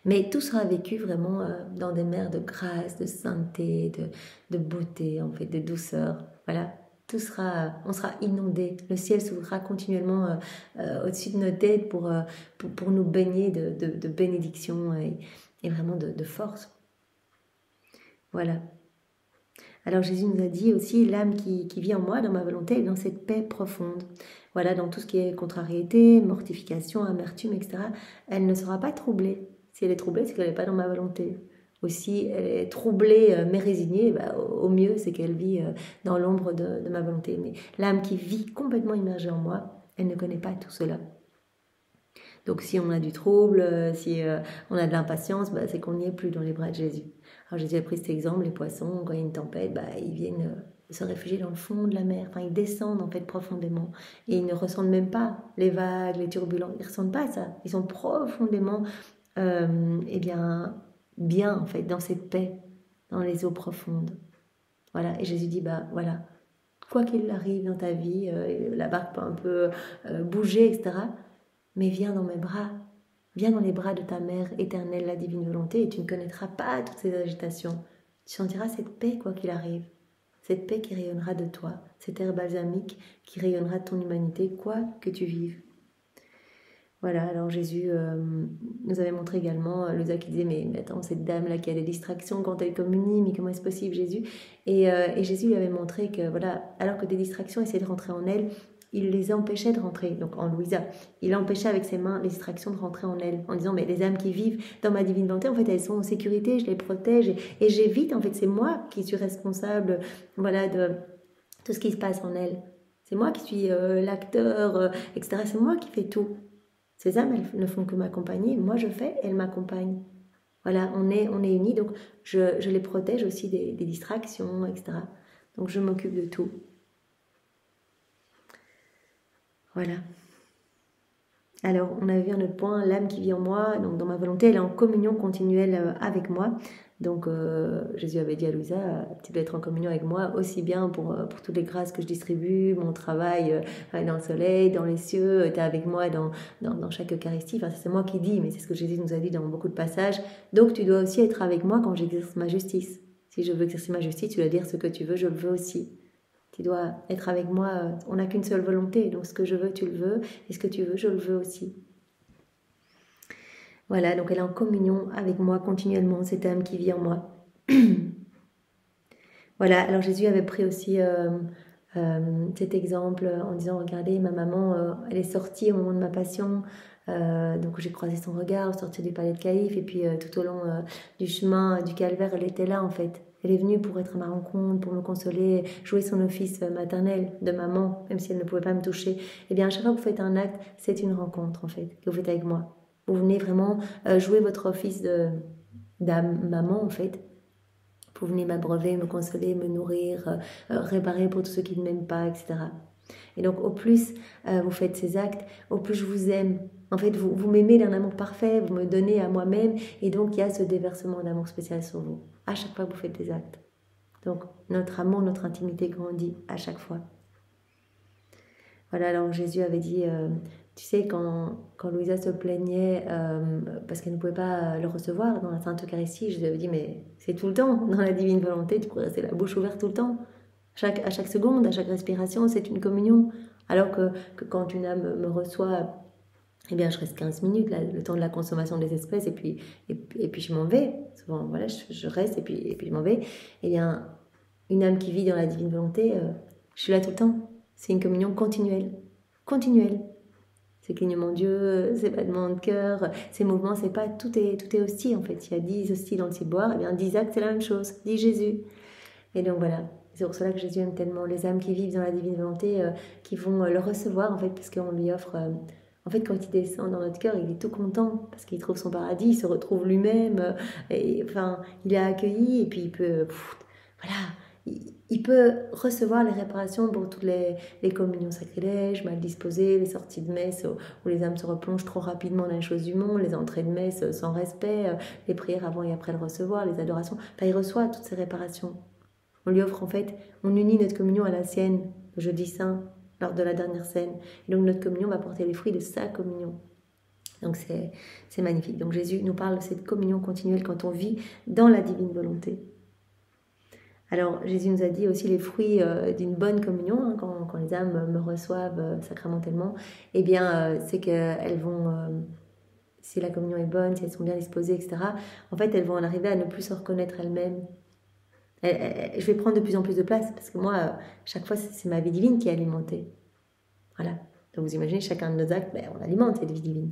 Mais tout sera vécu vraiment dans des mers de grâce, de sainteté, de beauté, en fait, de douceur. Voilà, on sera inondé. Le ciel s'ouvrira continuellement au-dessus de nos têtes pour nous baigner de bénédictions et vraiment de force. Voilà. Alors Jésus nous a dit aussi, l'âme qui vit en moi, dans ma volonté, est dans cette paix profonde. Voilà, dans tout ce qui est contrariété, mortification, amertume, etc. Elle ne sera pas troublée. Si elle est troublée, c'est qu'elle n'est pas dans ma volonté. Ou si elle est troublée mais résignée, au mieux, c'est qu'elle vit dans l'ombre de ma volonté. Mais l'âme qui vit complètement immergée en moi, elle ne connaît pas tout cela. Donc si on a du trouble, si on a de l'impatience, c'est qu'on n'y est plus dans les bras de Jésus. Alors Jésus a pris cet exemple, les poissons, quand il y a une tempête, ils viennent se réfugier dans le fond de la mer. Enfin, ils descendent en fait profondément. Et ils ne ressentent même pas les vagues, les turbulences. Ils ne ressentent pas ça. Ils sont profondément bien en fait, dans cette paix, dans les eaux profondes. Voilà. Et Jésus dit, voilà, quoi qu'il arrive dans ta vie, la barque peut un peu bouger, etc. Mais viens dans mes bras, viens dans les bras de ta mère éternelle, la divine volonté, et tu ne connaîtras pas toutes ces agitations. Tu sentiras cette paix quoi qu'il arrive, cette paix qui rayonnera de toi, cet air balsamique qui rayonnera de ton humanité, quoi que tu vives. Voilà, alors Jésus nous avait montré également, Lisa qui disait, mais attends, cette dame-là qui a des distractions quand elle communie, mais comment est-ce possible Jésus et Jésus lui avait montré que, voilà, alors que des distractions essayaient de rentrer en elle, il les empêchait de rentrer, donc en Louisa. Il empêchait avec ses mains les distractions de rentrer en elle, en disant, mais les âmes qui vivent dans ma divine volonté, en fait, elles sont en sécurité, je les protège, et j'évite, en fait, c'est moi qui suis responsable, voilà, de tout ce qui se passe en elles. C'est moi qui suis l'acteur, etc. C'est moi qui fais tout. Ces âmes, elles ne font que m'accompagner, moi je fais, elles m'accompagnent. Voilà, on est unis, donc je les protège aussi des distractions, etc. Donc je m'occupe de tout. Voilà. Alors, on a vu un autre point, l'âme qui vit en moi, donc dans ma volonté, elle est en communion continuelle avec moi. Donc, Jésus avait dit à Louisa, tu dois être en communion avec moi aussi bien pour toutes les grâces que je distribue, mon travail dans le soleil, dans les cieux, tu es avec moi dans chaque Eucharistie. Enfin, c'est moi qui dis, mais c'est ce que Jésus nous a dit dans beaucoup de passages. Donc, tu dois aussi être avec moi quand j'exerce ma justice. Si je veux exercer ma justice, tu dois dire ce que tu veux, je le veux aussi. Tu dois être avec moi, on n'a qu'une seule volonté, donc ce que je veux, tu le veux, et ce que tu veux, je le veux aussi. Voilà, donc elle est en communion avec moi continuellement, cette âme qui vit en moi. Voilà, alors Jésus avait pris aussi cet exemple en disant, regardez, ma maman, elle est sortie au moment de ma passion, donc j'ai croisé son regard au sortir du palais de Caïphe, et puis tout au long du chemin du calvaire, elle était là en fait. Elle est venue pour être à ma rencontre, pour me consoler, jouer son office maternel de maman, même si elle ne pouvait pas me toucher. Eh bien, à chaque fois que vous faites un acte, c'est une rencontre, en fait, que vous faites avec moi. Vous venez vraiment jouer votre office d'âme maman, en fait. Vous venez m'abreuver, me consoler, me nourrir, réparer pour tous ceux qui ne m'aiment pas, etc. Et donc, au plus vous faites ces actes, au plus je vous aime. En fait, vous m'aimez d'un amour parfait, vous me donnez à moi-même, et donc il y a ce déversement d'amour spécial sur vous, à chaque fois que vous faites des actes. Donc, notre amour, notre intimité grandit à chaque fois. Voilà, alors Jésus avait dit, Tu sais, quand Louisa se plaignait parce qu'elle ne pouvait pas le recevoir dans la Sainte Eucharistie, je lui avais dit, mais c'est tout le temps, dans la divine volonté, tu pourrais rester la bouche ouverte tout le temps. À chaque seconde, à chaque respiration, c'est une communion. Alors que quand une âme me reçoit, eh bien, je reste 15 minutes, là, le temps de la consommation des espèces, et puis je m'en vais. Souvent, voilà, je reste, et puis je m'en vais. Eh bien, une âme qui vit dans la divine volonté, je suis là tout le temps. C'est une communion continuelle. Continuelle. Ces clignements d'yeux, ces battements de cœur, ces mouvements, c'est pas tout est hostie en fait. Il y a 10 hosties dans le ciboire, et bien 10 actes, c'est la même chose. 10 Jésus. Et donc voilà. C'est pour cela que Jésus aime tellement les âmes qui vivent dans la divine volonté, qui vont le recevoir en fait, parce qu'on lui offre. En fait, quand il descend dans notre cœur, il est tout content parce qu'il trouve son paradis, il se retrouve lui-même, et enfin, il est accueilli et puis il peut, voilà, il peut recevoir les réparations pour toutes les communions sacrilèges, mal disposées, les sorties de messe où les âmes se replongent trop rapidement dans les choses du monde, les entrées de messe sans respect, les prières avant et après le recevoir, les adorations. Enfin, il reçoit toutes ces réparations. On lui offre en fait, on unit notre communion à la sienne, le jeudi saint, lors de la dernière scène. Et donc notre communion va porter les fruits de sa communion. Donc c'est magnifique. Donc Jésus nous parle de cette communion continuelle quand on vit dans la divine volonté. Alors Jésus nous a dit aussi les fruits d'une bonne communion, hein, quand les âmes me reçoivent sacramentellement, eh bien c'est qu'elles vont, si la communion est bonne, si elles sont bien disposées, etc., en fait elles vont arriver à ne plus se reconnaître elles-mêmes. Je vais prendre de plus en plus de place parce que moi, chaque fois, c'est ma vie divine qui est alimentée. Voilà. Donc vous imaginez, chacun de nos actes, ben, on alimente cette vie divine.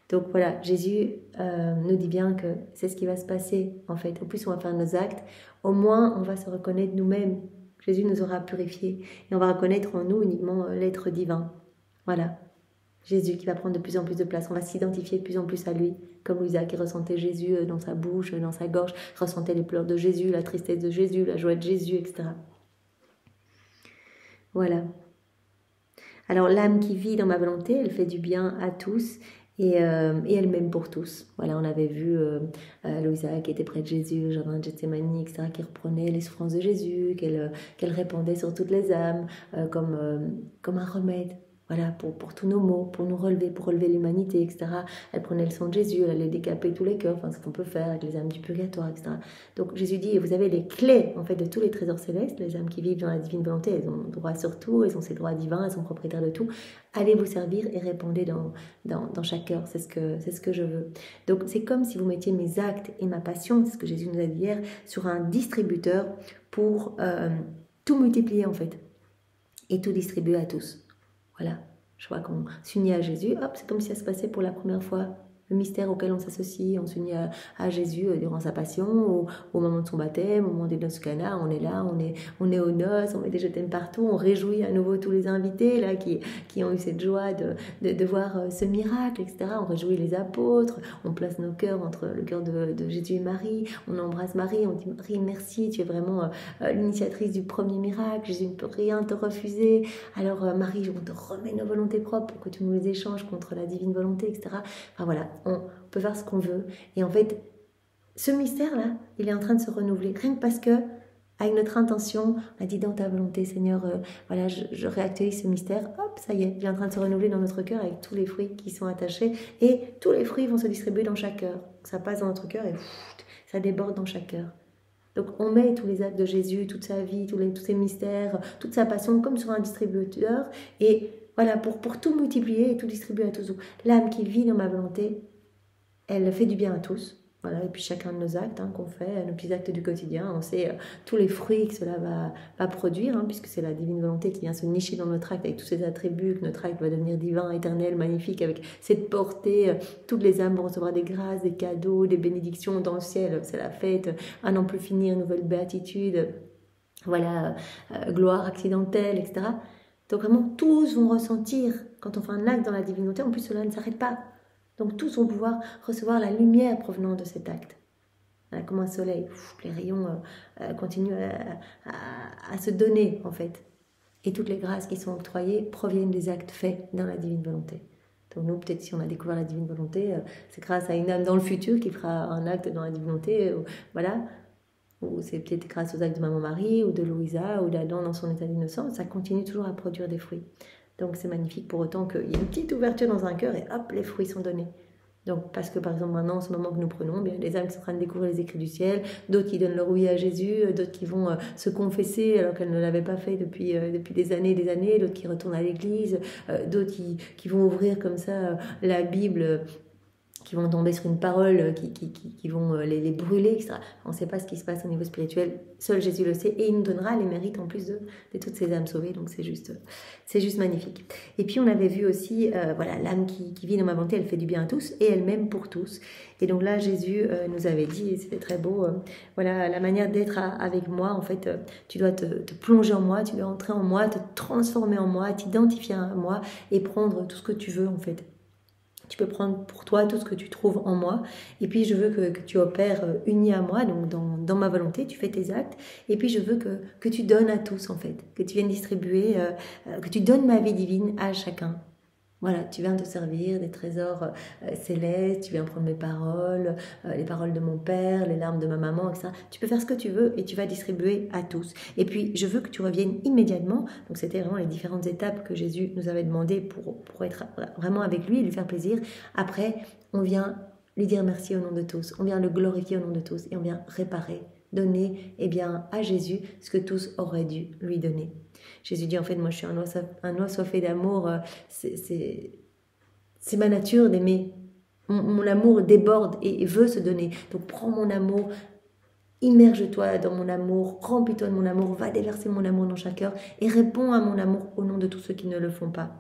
Donc voilà, Jésus nous dit bien que c'est ce qui va se passer en fait. Au plus on va faire nos actes, au moins on va se reconnaître nous-mêmes. Jésus nous aura purifiés et on va reconnaître en nous uniquement l'être divin. Voilà. Jésus qui va prendre de plus en plus de place. On va s'identifier de plus en plus à lui, comme Louisa qui ressentait Jésus dans sa bouche, dans sa gorge, ressentait les pleurs de Jésus, la tristesse de Jésus, la joie de Jésus, etc. Voilà. Alors l'âme qui vit dans ma volonté, elle fait du bien à tous et elle m'aime pour tous. Voilà, on avait vu Louisa qui était près de Jésus, au jardin de Gethsémani, etc., qui reprenait les souffrances de Jésus, qu'elle répandait sur toutes les âmes comme un remède. Voilà, pour tous nos maux, pour nous relever, pour relever l'humanité, etc. Elle prenait le sang de Jésus, elle allait décaper tous les cœurs, enfin ce qu'on peut faire avec les âmes du purgatoire, etc. Donc Jésus dit, vous avez les clés en fait de tous les trésors célestes, les âmes qui vivent dans la divine volonté, elles ont droit sur tout, elles ont ces droits divins, elles sont propriétaires de tout. Allez vous servir et répondez dans chaque cœur, c'est ce que je veux. Donc c'est comme si vous mettiez mes actes et ma passion, c'est ce que Jésus nous a dit hier, sur un distributeur pour tout multiplier en fait et tout distribuer à tous. Voilà, je crois qu'on s'unit à Jésus, hop, c'est comme si ça se passait pour la première fois. Le mystère auquel on s'associe, on s'unit à Jésus durant sa passion, au moment de son baptême, au moment des noces Cana, on est là, on est aux noces, on met des je t'aime partout, on réjouit à nouveau tous les invités là qui ont eu cette joie de voir ce miracle, etc. On réjouit les apôtres, on place nos cœurs entre le cœur de Jésus et Marie, on embrasse Marie, on dit Marie merci, tu es vraiment l'initiatrice du premier miracle, Jésus ne peut rien te refuser, alors Marie, on te remet nos volontés propres pour que tu nous les échanges contre la divine volonté, etc. Enfin voilà, on peut faire ce qu'on veut. Et en fait, ce mystère-là, il est en train de se renouveler. Rien que parce que, avec notre intention, on a dit dans ta volonté, Seigneur, voilà, je réactualise ce mystère. Hop, ça y est, il est en train de se renouveler dans notre cœur avec tous les fruits qui sont attachés. Et tous les fruits vont se distribuer dans chaque cœur. Ça passe dans notre cœur et ça déborde dans chaque cœur. Donc on met tous les actes de Jésus, toute sa vie, tous ces mystères, toute sa passion comme sur un distributeur. Et voilà, pour tout multiplier et tout distribuer à tous. L'âme qui vit dans ma volonté, elle fait du bien à tous. Voilà, et puis chacun de nos actes qu'on fait, nos petits actes du quotidien, on sait tous les fruits que cela va produire, puisque c'est la divine volonté qui vient se nicher dans notre acte avec tous ces attributs, que notre acte va devenir divin, éternel, magnifique, avec cette portée. Toutes les âmes vont recevoir des grâces, des cadeaux, des bénédictions dans le ciel. C'est la fête, à n'en plus finir, nouvelle béatitude, voilà, gloire accidentelle, etc. Donc vraiment, tous vont ressentir, quand on fait un acte dans la divinité, en plus cela ne s'arrête pas. Donc tous vont pouvoir recevoir la lumière provenant de cet acte. Voilà, comme un soleil, les rayons continuent à se donner en fait. Et toutes les grâces qui sont octroyées proviennent des actes faits dans la divine volonté. Donc nous, peut-être si on a découvert la divine volonté, c'est grâce à une âme dans le futur qui fera un acte dans la divine volonté, voilà. Ou c'est peut-être grâce aux actes de Maman Marie, ou de Louisa, ou d'Adam dans son état d'innocence, ça continue toujours à produire des fruits. Donc c'est magnifique pour autant qu'il y ait une petite ouverture dans un cœur et hop, les fruits sont donnés. Donc, parce que par exemple maintenant, en ce moment que nous prenons, bien, les âmes qui sont en train de découvrir les écrits du ciel, d'autres qui donnent leur oui à Jésus, d'autres qui vont se confesser alors qu'elles ne l'avaient pas fait depuis des années, d'autres qui retournent à l'église, d'autres qui vont ouvrir comme ça la Bible, qui vont tomber sur une parole, qui vont les brûler, etc. On ne sait pas ce qui se passe au niveau spirituel, seul Jésus le sait, et il nous donnera les mérites en plus de toutes ces âmes sauvées, donc c'est juste magnifique. Et puis on avait vu aussi, voilà, l'âme qui vit dans ma volonté, elle fait du bien à tous, et elle m'aime pour tous. Et donc là, Jésus nous avait dit, et c'était très beau, voilà, la manière d'être avec moi, en fait, tu dois te plonger en moi, tu dois entrer en moi, te transformer en moi, t'identifier à moi, et prendre tout ce que tu veux, en fait. Tu peux prendre pour toi tout ce que tu trouves en moi. Et puis, je veux que tu opères uni à moi, donc dans ma volonté, tu fais tes actes. Et puis, je veux que tu donnes à tous, en fait. Que tu viennes distribuer, que tu donnes ma vie divine à chacun. Voilà, tu viens te servir des trésors célestes, tu viens prendre mes paroles, les paroles de mon père, les larmes de ma maman, etc. Tu peux faire ce que tu veux et tu vas distribuer à tous. Et puis, je veux que tu reviennes immédiatement. Donc, c'était vraiment les différentes étapes que Jésus nous avait demandé pour être vraiment avec lui et lui faire plaisir. Après, on vient lui dire merci au nom de tous. On vient le glorifier au nom de tous et on vient réparer, donner à Jésus ce que tous auraient dû lui donner. Jésus dit en fait, moi je suis un oiseau assoiffé d'amour, c'est ma nature d'aimer. Mon amour déborde et veut se donner. Donc prends mon amour, immerge-toi dans mon amour, remplis-toi de mon amour, va déverser mon amour dans chaque cœur et réponds à mon amour au nom de tous ceux qui ne le font pas.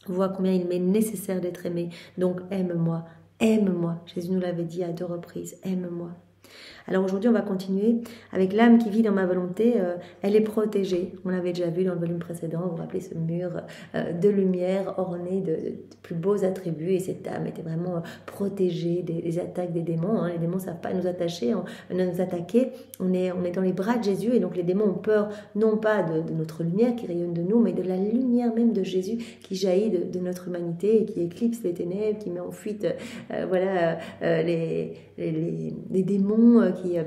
Vois combien il m'est nécessaire d'être aimé. Donc aime-moi, aime-moi. Jésus nous l'avait dit à 2 reprises, aime-moi. Alors aujourd'hui, on va continuer avec l'âme qui vit dans ma volonté. Elle est protégée. On l'avait déjà vu dans le volume précédent. Vous vous rappelez ce mur de lumière orné de plus beaux attributs. Et cette âme était vraiment protégée des attaques des démons. Les démons ne savent pas nous attaquer. On est dans les bras de Jésus. Et donc les démons ont peur non pas de notre lumière qui rayonne de nous, mais de la lumière même de Jésus qui jaillit de notre humanité et qui éclipse les ténèbres, qui met en fuite les démons qui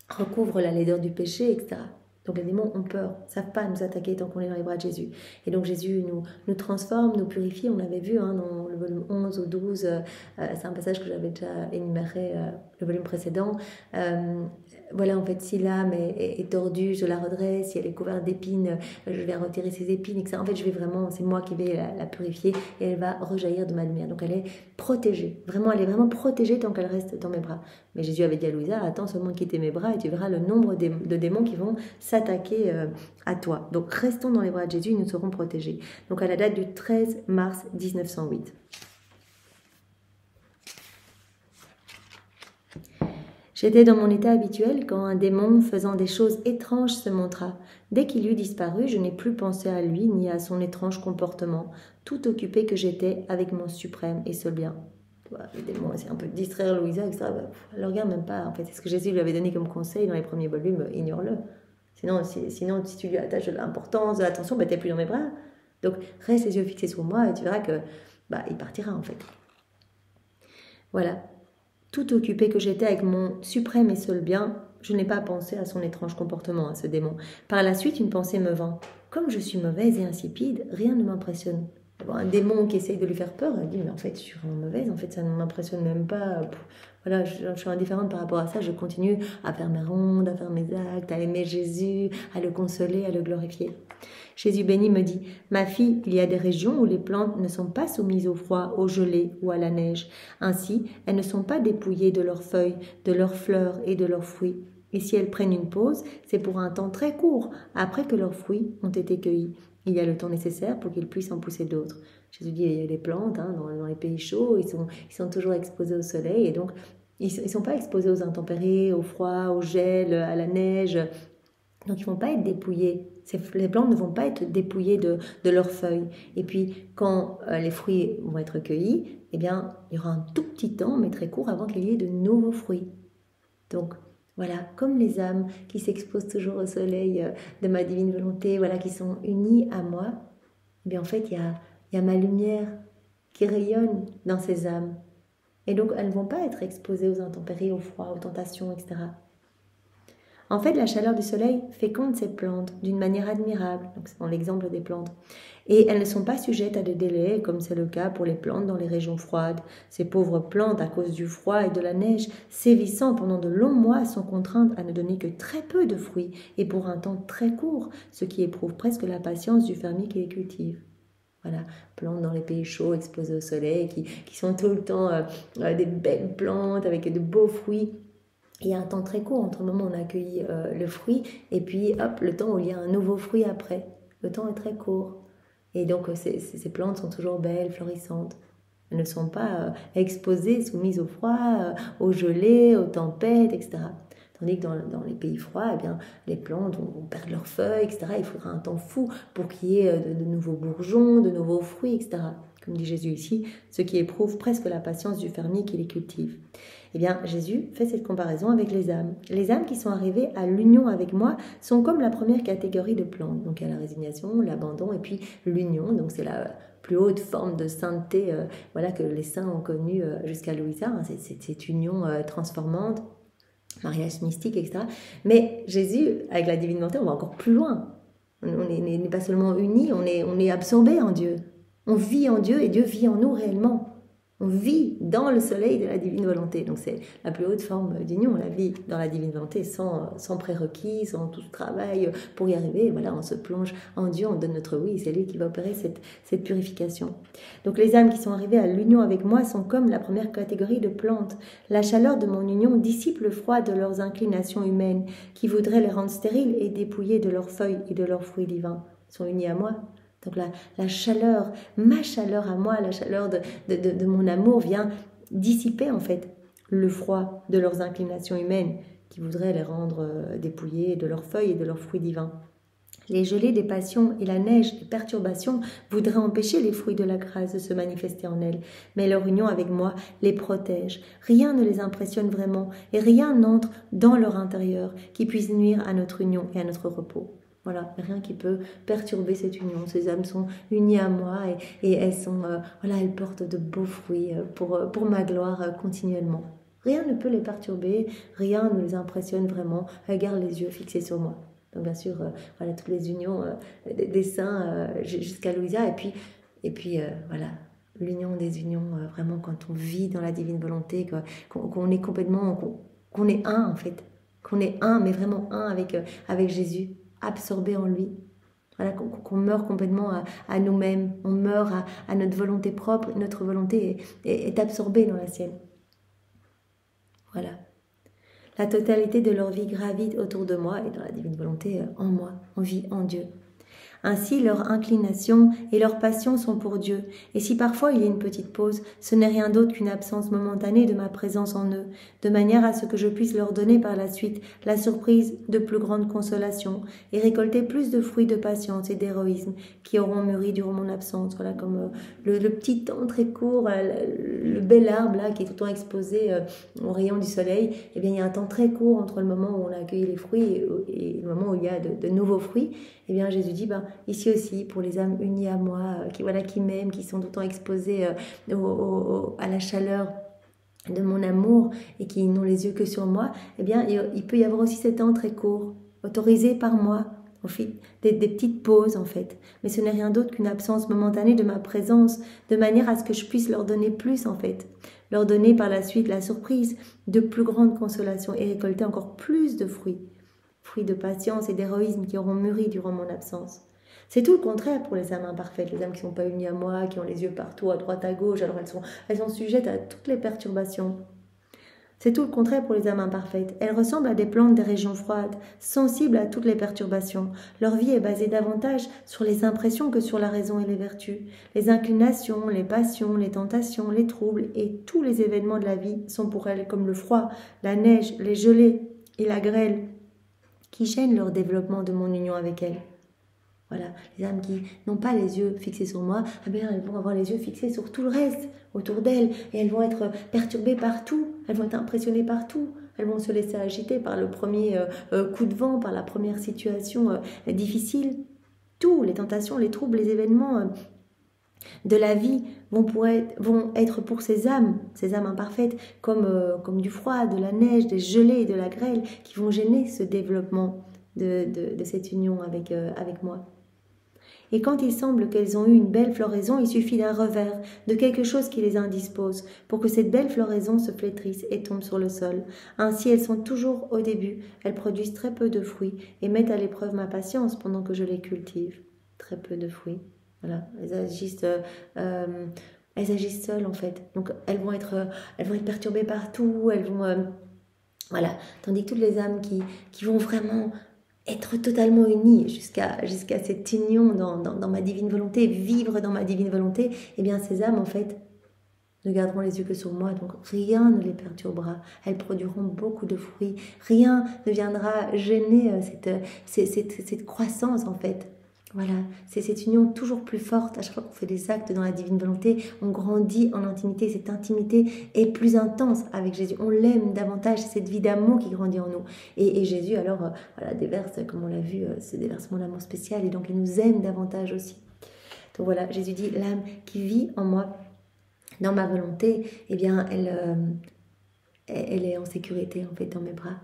recouvrent la laideur du péché, etc. Donc les démons ont peur, ne savent pas nous attaquer tant qu'on est dans les bras de Jésus. Et donc Jésus nous transforme, nous purifie. On l'avait vu dans le volume 11 ou 12, c'est un passage que j'avais déjà énuméré le volume précédent. Voilà, en fait, si l'âme est tordue, je la redresse. Si elle est couverte d'épines, je vais retirer ses épines, etc. En fait, c'est moi qui vais la purifier et elle va rejaillir de ma lumière. Donc elle est protégée. Vraiment, elle est vraiment protégée tant qu'elle reste dans mes bras. Mais Jésus avait dit à Louisa, attends seulement quitter mes bras et tu verras le nombre de démons qui vont s'attaquer à toi. Donc restons dans les bras de Jésus et nous serons protégés. Donc à la date du 13 mars 1908. J'étais dans mon état habituel quand un démon faisant des choses étranges se montra. Dès qu'il eut disparu, je n'ai plus pensé à lui ni à son étrange comportement, tout occupé que j'étais avec mon suprême et seul bien. Les démons essaient un peu de distraire Louisa, etc. Elle ne regarde même pas. En fait, c'est ce que Jésus lui avait donné comme conseil dans les premiers volumes, ignore-le. Sinon, si tu lui attaches de l'importance, de l'attention, tu n'es plus dans mes bras. Donc, reste les yeux fixés sur moi et tu verras que il partira en fait. Voilà. Tout occupé que j'étais avec mon suprême et seul bien, je n'ai pas pensé à son étrange comportement, à ce démon. Par la suite, une pensée me vint. Comme je suis mauvaise et insipide, rien ne m'impressionne. Un démon qui essaye de lui faire peur, elle dit, mais en fait, je suis vraiment mauvaise, en fait, ça ne m'impressionne même pas. Voilà, je suis indifférente par rapport à ça, je continue à faire mes rondes, à faire mes actes, à aimer Jésus, à le consoler, à le glorifier. Jésus béni me dit, ma fille, il y a des régions où les plantes ne sont pas soumises au froid, au gelé ou à la neige. Ainsi, elles ne sont pas dépouillées de leurs feuilles, de leurs fleurs et de leurs fruits. Et si elles prennent une pause, c'est pour un temps très court, après que leurs fruits ont été cueillis. Il y a le temps nécessaire pour qu'ils puissent en pousser d'autres. Jésus dit, il y a les plantes, dans les pays chauds, ils sont toujours exposés au soleil, et donc ils ne sont pas exposés aux intempéries, au froid, au gel, à la neige. Donc ils ne vont pas être dépouillés. Les plantes ne vont pas être dépouillées de leurs feuilles. Et puis quand les fruits vont être cueillis, il y aura un tout petit temps, mais très court, avant qu'il y ait de nouveaux fruits. Donc voilà, comme les âmes qui s'exposent toujours au soleil de ma divine volonté, voilà, qui sont unies à moi, en fait il y a ma lumière qui rayonne dans ces âmes. Et donc elles ne vont pas être exposées aux intempéries, au froid, aux tentations, etc. En fait, la chaleur du soleil féconde ces plantes d'une manière admirable, donc c'est dans l'exemple des plantes. Et elles ne sont pas sujettes à des délais, comme c'est le cas pour les plantes dans les régions froides. Ces pauvres plantes, à cause du froid et de la neige, sévissant pendant de longs mois, sont contraintes à ne donner que très peu de fruits, et pour un temps très court, ce qui éprouve presque la patience du fermier qui les cultive. Voilà, plantes dans les pays chauds, exposées au soleil, qui sont tout le temps des belles plantes avec de beaux fruits. Il y a un temps très court entre le moment où on a accueilli le fruit et puis hop, le temps où il y a un nouveau fruit après. Le temps est très court. Et donc ces plantes sont toujours belles, florissantes. Elles ne sont pas exposées, soumises au froid, aux gelées, aux tempêtes, etc. Tandis que dans les pays froids, eh bien, les plantes vont perdre leurs feuilles, etc. Il faudra un temps fou pour qu'il y ait de nouveaux bourgeons, de nouveaux fruits, etc. Comme dit Jésus ici, ce qui éprouve presque la patience du fermier qui les cultive. Eh bien, Jésus fait cette comparaison avec les âmes. Les âmes qui sont arrivées à l'union avec moi sont comme la première catégorie de plantes. Donc, il y a la résignation, l'abandon et puis l'union. Donc, c'est la plus haute forme de sainteté voilà, que les saints ont connue jusqu'à Louisa. Hein, cette union transformante, mariage mystique, etc. Mais Jésus, avec la divine volonté, on va encore plus loin. On n'est pas seulement unis, on est absorbé en Dieu. On vit en Dieu et Dieu vit en nous réellement. On vit dans le soleil de la divine volonté. Donc c'est la plus haute forme d'union, la vie dans la divine volonté, sans prérequis, sans tout travail pour y arriver. Voilà, on se plonge en Dieu, on donne notre oui, c'est lui qui va opérer cette purification. Donc les âmes qui sont arrivées à l'union avec moi sont comme la première catégorie de plantes. La chaleur de mon union dissipe le froid de leurs inclinations humaines, qui voudraient les rendre stériles et dépouillées de leurs feuilles et de leurs fruits divins. Ils sont unis à moi. Donc la chaleur, ma chaleur à moi, la chaleur de mon amour vient dissiper en fait le froid de leurs inclinations humaines qui voudraient les rendre dépouillées de leurs feuilles et de leurs fruits divins. Les gelées des passions et la neige des perturbations voudraient empêcher les fruits de la grâce de se manifester en elles, mais leur union avec moi les protège. Rien ne les impressionne vraiment et rien n'entre dans leur intérieur qui puisse nuire à notre union et à notre repos. Voilà, rien qui peut perturber cette union. Ces âmes sont unies à moi et elles sont, voilà, elles portent de beaux fruits pour ma gloire continuellement. Rien ne peut les perturber, rien ne les impressionne vraiment. Elles gardent les yeux fixés sur moi. Donc bien sûr, voilà, toutes les unions des saints jusqu'à Louisa et puis voilà, l'union des unions, vraiment quand on vit dans la divine volonté, qu'on est complètement, qu'on est un en fait, qu'on est un, mais vraiment un avec Jésus. Absorbé en lui, voilà, qu'on meurt complètement à nous-mêmes, on meurt à notre volonté propre, et notre volonté est absorbée dans la sienne. Voilà. La totalité de leur vie gravite autour de moi et dans la divine volonté en moi, on vit en Dieu. Ainsi, leurs inclinations et leurs passions sont pour Dieu, et si parfois il y a une petite pause, ce n'est rien d'autre qu'une absence momentanée de ma présence en eux, de manière à ce que je puisse leur donner par la suite la surprise de plus grande consolation, et récolter plus de fruits de patience et d'héroïsme qui auront mûri durant mon absence. Voilà, comme le petit temps très court, le bel arbre là, qui est tout le temps exposé aux rayons du soleil, eh bien il y a un temps très court entre le moment où on a accueilli les fruits et le moment où il y a de nouveaux fruits. Eh bien Jésus dit, ici aussi, pour les âmes unies à moi, qui m'aiment, qui sont tout le temps exposées à la chaleur de mon amour et qui n'ont les yeux que sur moi, eh bien, il peut y avoir aussi ces temps très courts, autorisés par moi, au fait, des petites pauses en fait. Mais ce n'est rien d'autre qu'une absence momentanée de ma présence, de manière à ce que je puisse leur donner plus en fait, leur donner par la suite la surprise de plus grande consolation et récolter encore plus de fruits de patience et d'héroïsme qui auront mûri durant mon absence. C'est tout le contraire pour les âmes imparfaites, les âmes qui ne sont pas unies à moi, qui ont les yeux partout, à droite, à gauche, alors elles sont sujettes à toutes les perturbations. C'est tout le contraire pour les âmes imparfaites. Elles ressemblent à des plantes des régions froides, sensibles à toutes les perturbations. Leur vie est basée davantage sur les impressions que sur la raison et les vertus. Les inclinations, les passions, les tentations, les troubles et tous les événements de la vie sont pour elles comme le froid, la neige, les gelées et la grêle, qui gênent leur développement de mon union avec elle. Voilà, les âmes qui n'ont pas les yeux fixés sur moi, eh bien, elles vont avoir les yeux fixés sur tout le reste autour d'elles et elles vont être perturbées partout, elles vont être impressionnées partout, elles vont se laisser agiter par le premier coup de vent, par la première situation difficile. Tout, les tentations, les troubles, les événements de la vie vont être pour ces âmes imparfaites, comme du froid, de la neige, des gelées, de la grêle, qui vont gêner ce développement de cette union avec moi. Et quand il semble qu'elles ont eu une belle floraison, il suffit d'un revers, de quelque chose qui les indispose, pour que cette belle floraison se flétrisse et tombe sur le sol. Ainsi, elles sont toujours au début, elles produisent très peu de fruits et mettent à l'épreuve ma patience pendant que je les cultive. Très peu de fruits. Voilà, elles agissent seules en fait. Donc elles vont être perturbées partout, voilà. Tandis que toutes les âmes qui vont vraiment être totalement unies jusqu'à cette union dans ma divine volonté, vivre dans ma divine volonté, eh bien ces âmes en fait ne garderont les yeux que sur moi, donc rien ne les perturbera. Elles produiront beaucoup de fruits, rien ne viendra gêner cette croissance en fait. Voilà, c'est cette union toujours plus forte. À chaque fois qu'on fait des actes dans la divine volonté, on grandit en intimité. Cette intimité est plus intense avec Jésus. On l'aime davantage. C'est cette vie d'amour qui grandit en nous. Et Jésus, alors, voilà, déverse, comme on l'a vu, ce déversement d'amour spécial. Et donc, il nous aime davantage aussi. Donc voilà, Jésus dit, l'âme qui vit en moi, dans ma volonté, eh bien, elle est en sécurité, en fait, dans mes bras.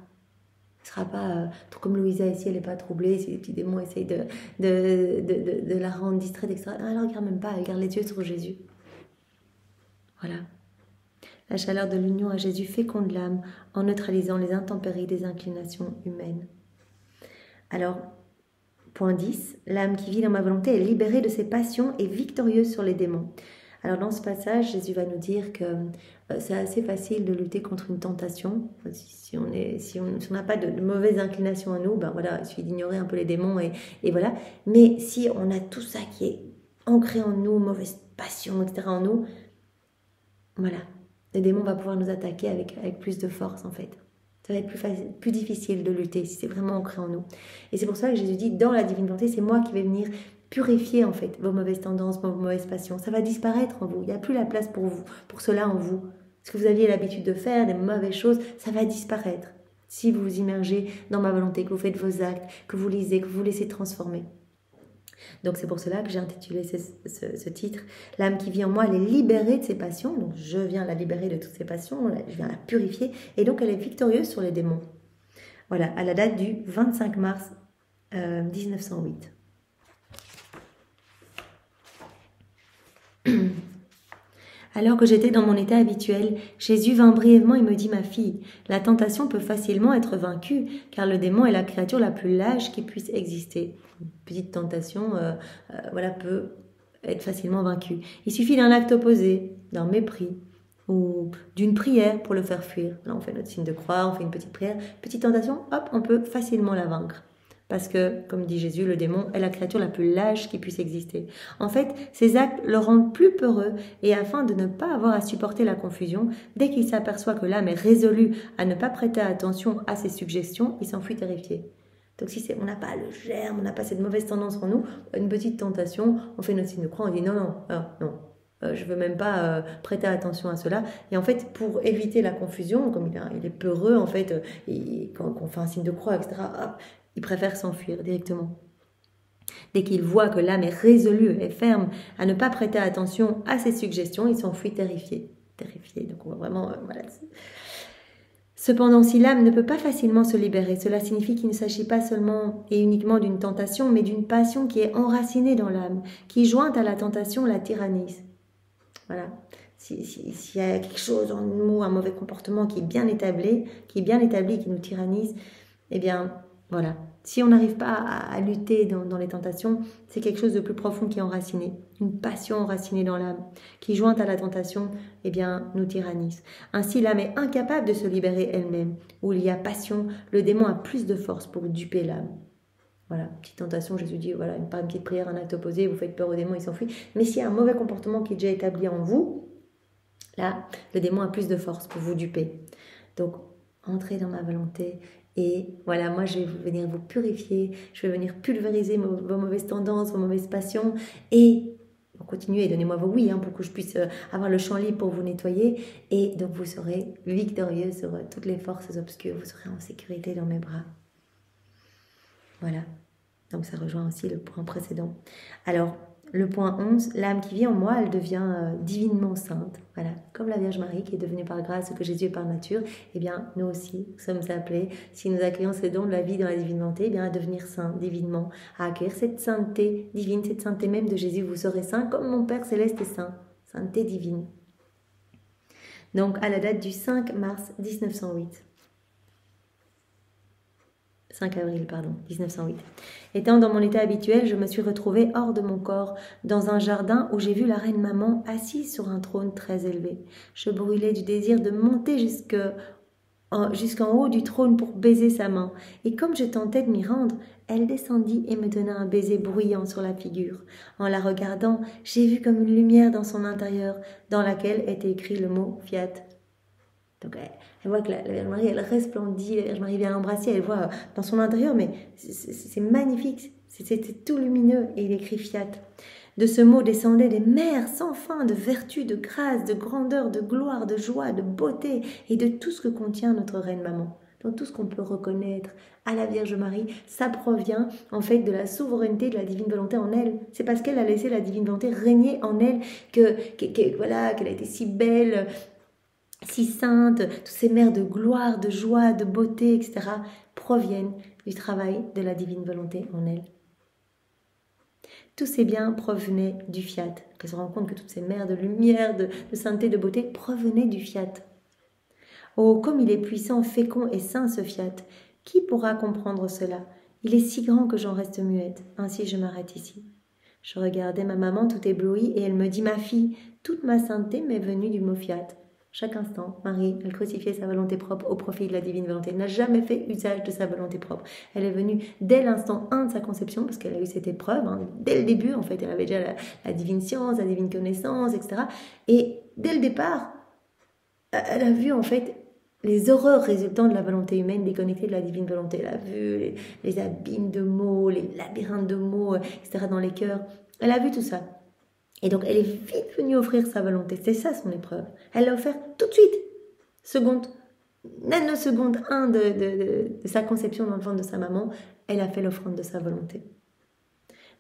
Ce ne sera pas comme Louisa ici, elle n'est pas troublée, si les petits démons essayent de la rendre distraite, etc. Non, elle ne regarde même pas, elle garde les yeux sur Jésus. Voilà. La chaleur de l'union à Jésus féconde l'âme en neutralisant les intempéries des inclinations humaines. Alors, point 10, l'âme qui vit dans ma volonté est libérée de ses passions et victorieuse sur les démons. Alors dans ce passage, Jésus va nous dire que c'est assez facile de lutter contre une tentation. Si on n'a pas de mauvaises inclinations en nous, ben voilà, il suffit d'ignorer un peu les démons et voilà. Mais si on a tout ça qui est ancré en nous, mauvaise passion, etc. en nous, voilà, les démons vont pouvoir nous attaquer avec plus de force en fait. Ça va être plus difficile de lutter si c'est vraiment ancré en nous. Et c'est pour ça que Jésus dit, dans la divine volonté, c'est moi qui vais venir purifier en fait vos mauvaises tendances, vos mauvaises passions. Ça va disparaître en vous. Il n'y a plus la place pour vous, pour cela en vous. Ce que vous aviez l'habitude de faire, des mauvaises choses, ça va disparaître. Si vous vous immergez dans ma volonté, que vous faites vos actes, que vous lisez, que vous vous laissez transformer. Donc c'est pour cela que j'ai intitulé ce titre. L'âme qui vit en moi, elle est libérée de ses passions. Donc je viens la libérer de toutes ses passions, je viens la purifier. Et donc elle est victorieuse sur les démons. Voilà, à la date du 25 mars 1908. Alors que j'étais dans mon état habituel, Jésus vint brièvement et me dit, ma fille, la tentation peut facilement être vaincue, car le démon est la créature la plus lâche qui puisse exister. Une petite tentation peut être facilement vaincue. Il suffit d'un acte opposé, d'un mépris, ou d'une prière pour le faire fuir. Là, on fait notre signe de croix, on fait une petite prière. Petite tentation, hop, on peut facilement la vaincre. Parce que, comme dit Jésus, le démon est la créature la plus lâche qui puisse exister. En fait, ces actes le rendent plus peureux et afin de ne pas avoir à supporter la confusion, dès qu'il s'aperçoit que l'âme est résolue à ne pas prêter attention à ses suggestions, il s'enfuit terrifié. Donc si on n'a pas le germe, on n'a pas cette mauvaise tendance en nous, une petite tentation, on fait notre signe de croix, on dit non, je ne veux même pas prêter attention à cela. Et en fait, pour éviter la confusion, comme il est peureux, en fait, quand on fait un signe de croix, etc., hop, il préfère s'enfuir directement. Dès qu'il voit que l'âme est résolue et ferme à ne pas prêter attention à ses suggestions, il s'enfuit terrifié. Donc on va vraiment... voilà. Cependant, si l'âme ne peut pas facilement se libérer, cela signifie qu'il ne s'agit pas seulement et uniquement d'une tentation, mais d'une passion qui est enracinée dans l'âme, qui, jointe à la tentation, la tyrannise. Voilà. S'il y a quelque chose en nous, un mauvais comportement qui est bien établi, qui nous tyrannise, eh bien, voilà. Si on n'arrive pas à lutter dans les tentations, c'est quelque chose de plus profond qui est enraciné. Une passion enracinée dans l'âme, qui, jointe à la tentation, eh bien, nous tyrannise. Ainsi, l'âme est incapable de se libérer elle-même. Où il y a passion, le démon a plus de force pour duper l'âme. Voilà, petite tentation, Jésus dit, voilà, une petite prière, un acte opposé, vous faites peur au démon, il s'enfuit. Mais s'il y a un mauvais comportement qui est déjà établi en vous, là, le démon a plus de force pour vous duper. Donc, entrez dans ma volonté. Et voilà, moi je vais venir vous purifier, je vais venir pulvériser vos mauvaises tendances, vos mauvaises passions et continuez, donnez-moi vos oui pour que je puisse avoir le champ libre pour vous nettoyer et donc vous serez victorieux sur toutes les forces obscures, vous serez en sécurité dans mes bras. Voilà, donc ça rejoint aussi le point précédent. Alors, Le point 11, l'âme qui vit en moi, elle devient divinement sainte. Voilà, comme la Vierge Marie qui est devenue par grâce ce que Jésus est par nature, eh bien, nous aussi, nous sommes appelés, si nous accueillons ces dons de la vie dans la divine volonté, eh bien, à devenir saints divinement, à accueillir cette sainteté divine, cette sainteté même de Jésus. Vous serez saints comme mon Père Céleste est saint. Sainteté divine. Donc, à la date du 5 mars 1908. 5 avril, pardon, 1908. Étant dans mon état habituel, je me suis retrouvée hors de mon corps, dans un jardin où j'ai vu la reine maman assise sur un trône très élevé. Je brûlais du désir de monter jusqu'en haut du trône pour baiser sa main. Et comme je tentais de m'y rendre, elle descendit et me donna un baiser bruyant sur la figure. En la regardant, j'ai vu comme une lumière dans son intérieur, dans laquelle était écrit le mot « Fiat ». Donc elle voit que la Vierge Marie, elle resplendit, la Vierge Marie vient l'embrasser, elle voit dans son intérieur, mais c'est magnifique, c'était tout lumineux, et il écrit Fiat. De ce mot descendaient des mers sans fin de vertu, de grâce, de grandeur, de gloire, de joie, de beauté, et de tout ce que contient notre Reine Maman. Donc tout ce qu'on peut reconnaître à la Vierge Marie, ça provient en fait de la souveraineté de la divine volonté en elle. C'est parce qu'elle a laissé la divine volonté régner en elle qu'elle a été si belle, si sainte, toutes ces mères de gloire, de joie, de beauté, etc., proviennent du travail de la divine volonté en elle. Tous ces biens provenaient du fiat. Elle se rend compte que toutes ces mères de lumière, de sainteté, de beauté provenaient du fiat. Oh, comme il est puissant, fécond et saint ce fiat. Qui pourra comprendre cela? Il est si grand que j'en reste muette. Ainsi je m'arrête ici. Je regardais ma maman tout éblouie et elle me dit « Ma fille, toute ma sainteté m'est venue du mot fiat. » Chaque instant, Marie, elle crucifiait sa volonté propre au profit de la divine volonté. Elle n'a jamais fait usage de sa volonté propre. Elle est venue dès l'instant 1 de sa conception, parce qu'elle a eu cette épreuve, dès le début, en fait, elle avait déjà la divine science, la divine connaissance, etc. Et dès le départ, elle a vu, en fait, les horreurs résultant de la volonté humaine déconnectée de la divine volonté. Elle a vu les abîmes de mots, les labyrinthes de mots, etc. dans les cœurs. Elle a vu tout ça. Et donc, elle est vite venue offrir sa volonté. C'est ça son épreuve. Elle l'a offert tout de suite. Nanoseconde 1 de sa conception dans le ventre de sa maman, elle a fait l'offrande de sa volonté.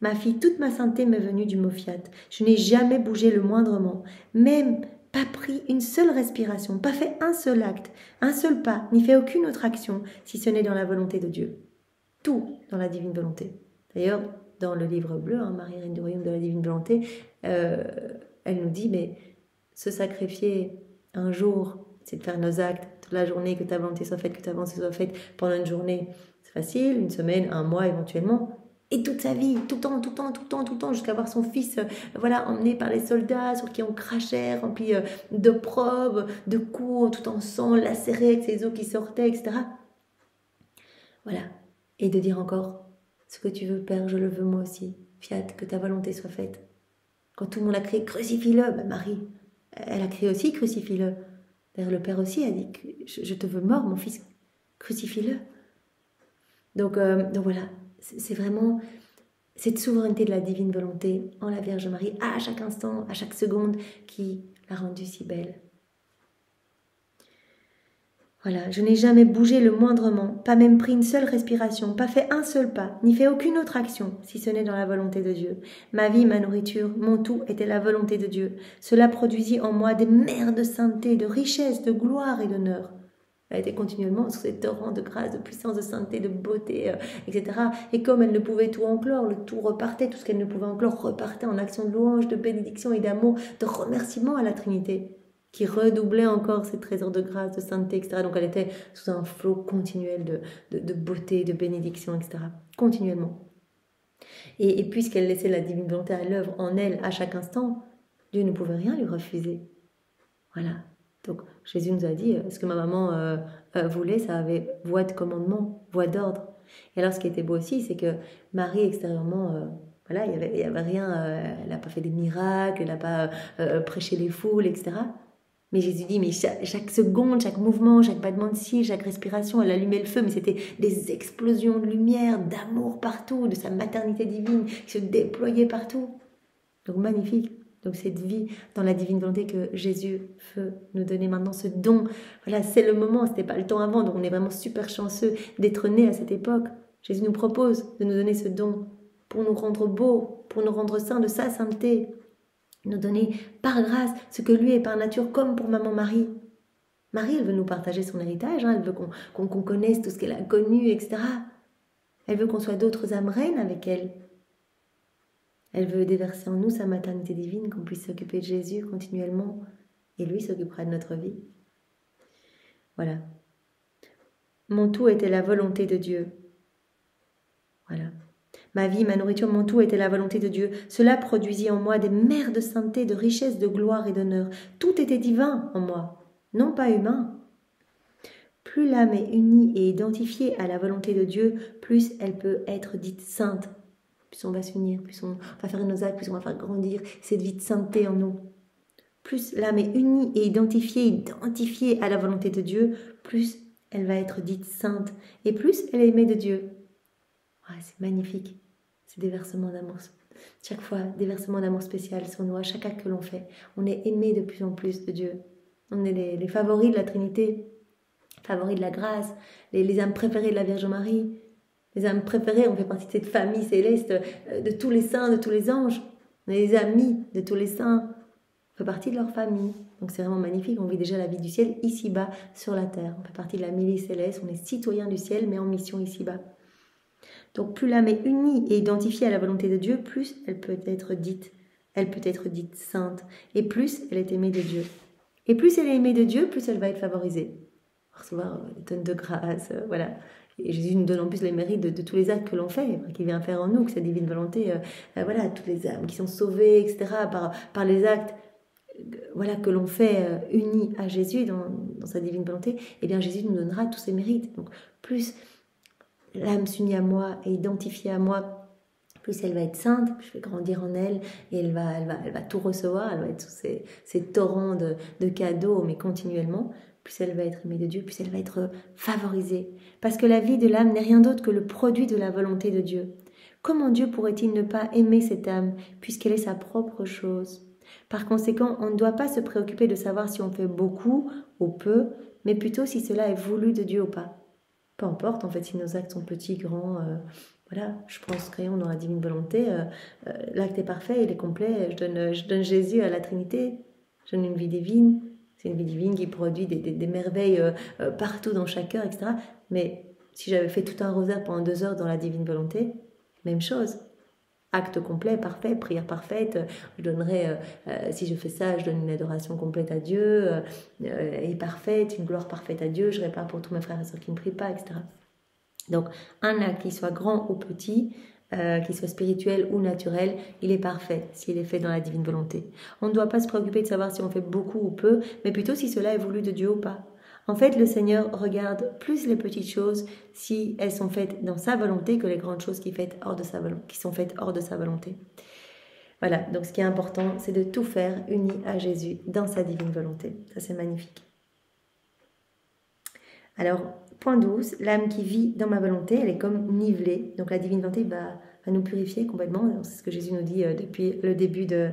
Ma fille, toute ma sainteté m'est venue du mot fiat. Je n'ai jamais bougé le moindrement, même pas pris une seule respiration, pas fait un seul acte, un seul pas, ni fait aucune autre action, si ce n'est dans la volonté de Dieu. Tout dans la divine volonté. D'ailleurs, dans le livre bleu, Marie, Reine du Royaume de la Divine Volonté, elle nous dit, mais se sacrifier un jour, c'est de faire nos actes, toute la journée, que ta volonté soit faite, que ta volonté soit faite pendant une journée, c'est facile, une semaine, un mois éventuellement, et toute sa vie, tout le temps, jusqu'à voir son fils, emmené par les soldats, sur qui on crachait, rempli d'opprobre, de coups, tout en sang, lacéré, avec ses os qui sortaient, etc. Voilà, et de dire encore, ce que tu veux, Père, je le veux moi aussi. Fiat, que ta volonté soit faite. Quand tout le monde a crié, crucifie-le, Marie, elle a crié aussi, crucifie-le. D'ailleurs, le Père aussi a dit, je te veux mort, mon fils, crucifie-le. Donc voilà, c'est vraiment cette souveraineté de la divine volonté en la Vierge Marie, à chaque instant, à chaque seconde, qui l'a rendue si belle. Voilà, je n'ai jamais bougé le moindrement, pas même pris une seule respiration, pas fait un seul pas, ni fait aucune autre action, si ce n'est dans la volonté de Dieu. Ma vie, ma nourriture, mon tout était la volonté de Dieu. Cela produisit en moi des mers de sainteté, de richesse, de gloire et d'honneur. Elle était continuellement sur ces torrents de grâce, de puissance, de sainteté, de beauté, etc. Et comme elle ne pouvait tout enclore, le tout repartait, tout ce qu'elle ne pouvait enclore repartait en action de louange, de bénédiction et d'amour, de remerciement à la Trinité, qui redoublait encore ses trésors de grâce, de sainteté, etc. Donc elle était sous un flot continuel de beauté, de bénédiction, etc. Continuellement. Et puisqu'elle laissait la divine volonté à l'œuvre en elle à chaque instant, Dieu ne pouvait rien lui refuser. Voilà. Donc Jésus nous a dit, ce que ma maman voulait, ça avait voix de commandement, voix d'ordre. Et alors ce qui était beau aussi, c'est que Marie extérieurement, il y avait rien, elle n'a pas fait des miracles, elle n'a pas prêché les foules, etc. Mais Jésus dit, mais chaque seconde, chaque mouvement, chaque battement de cils, chaque respiration, elle allumait le feu, mais c'était des explosions de lumière, d'amour partout, de sa maternité divine qui se déployait partout. Donc magnifique. Donc cette vie dans la divine volonté que Jésus veut nous donner maintenant, ce don. Voilà, c'est le moment, c'était pas le temps avant, donc on est vraiment super chanceux d'être nés à cette époque. Jésus nous propose de nous donner ce don pour nous rendre beaux, pour nous rendre saints de sa sainteté, nous donner par grâce ce que lui est par nature, comme pour maman Marie. Marie, elle veut nous partager son héritage, elle veut qu'on connaisse tout ce qu'elle a connu, etc. Elle veut qu'on soit d'autres âmes reines avec elle. Elle veut déverser en nous sa maternité divine, qu'on puisse s'occuper de Jésus continuellement, et lui s'occupera de notre vie. Voilà. Mon tout était la volonté de Dieu. Voilà. Ma vie, ma nourriture, mon tout était la volonté de Dieu. Cela produisit en moi des mers de sainteté, de richesse, de gloire et d'honneur. Tout était divin en moi, non pas humain. Plus l'âme est unie et identifiée à la volonté de Dieu, plus elle peut être dite sainte. Plus on va s'unir, plus on va faire nos actes, plus on va faire grandir cette vie de sainteté en nous. Plus l'âme est unie et identifiée à la volonté de Dieu, plus elle va être dite sainte. Et plus elle est aimée de Dieu. Ouais, c'est magnifique. C'est des versements d'amour. Chaque fois, des versements d'amour spécial sur nous, à chaque acte que l'on fait. On est aimé de plus en plus de Dieu. On est les favoris de la Trinité, favoris de la grâce, les âmes préférées de la Vierge Marie. Les âmes préférées, on fait partie de cette famille céleste de tous les saints, de tous les anges. On est les amis de tous les saints. On fait partie de leur famille. Donc c'est vraiment magnifique. On vit déjà la vie du ciel ici-bas sur la terre. On fait partie de la milice céleste. On est citoyens du ciel, mais en mission ici-bas. Donc plus l'âme est unie et identifiée à la volonté de Dieu, plus elle peut être dite sainte. Et plus elle est aimée de Dieu. Et plus elle est aimée de Dieu, plus elle va être favorisée. Recevoir des tonnes de grâce, voilà. Et Jésus nous donne en plus les mérites de tous les actes que l'on fait, qu'il vient faire en nous, que sa divine volonté, voilà, toutes les âmes qui sont sauvées, etc., par les actes voilà, que l'on fait unis à Jésus dans sa divine volonté, et bien Jésus nous donnera tous ses mérites. Donc plus l'âme s'unit à moi et identifiée à moi, plus elle va être sainte, plus je vais grandir en elle, et elle va tout recevoir, elle va être sous ces torrents de cadeaux, mais continuellement. Plus elle va être aimée de Dieu, plus elle va être favorisée. Parce que la vie de l'âme n'est rien d'autre que le produit de la volonté de Dieu. Comment Dieu pourrait-il ne pas aimer cette âme, puisqu'elle est sa propre chose? Par conséquent, on ne doit pas se préoccuper de savoir si on fait beaucoup ou peu, mais plutôt si cela est voulu de Dieu ou pas. Peu importe, en fait, si nos actes sont petits, grands, voilà, je pense crayon dans la divine volonté, l'acte est parfait, il est complet, je donne Jésus à la Trinité, je donne une vie divine. C'est une vie divine qui produit des merveilles partout dans chaque cœur, etc. Mais si j'avais fait tout un rosaire pendant 2 heures dans la divine volonté, même chose. Acte complet, parfait, prière parfaite. Je donnerais, si je fais ça, je donne une adoration complète à Dieu, et parfaite, une gloire parfaite à Dieu. Je répare pour tous mes frères et sœurs qui ne prient pas, etc. Donc, un acte qui soit grand ou petit, qu'il soit spirituel ou naturel, il est parfait s'il est fait dans la divine volonté. On ne doit pas se préoccuper de savoir si on fait beaucoup ou peu, mais plutôt si cela est voulu de Dieu ou pas. En fait, le Seigneur regarde plus les petites choses si elles sont faites dans sa volonté que les grandes choses qui sont faites hors de sa volonté. Voilà, donc ce qui est important, c'est de tout faire uni à Jésus dans sa divine volonté. Ça, c'est magnifique. Alors, point 12, l'âme qui vit dans ma volonté, elle est comme nivelée. Donc la divine volonté va nous purifier complètement. C'est ce que Jésus nous dit depuis le début de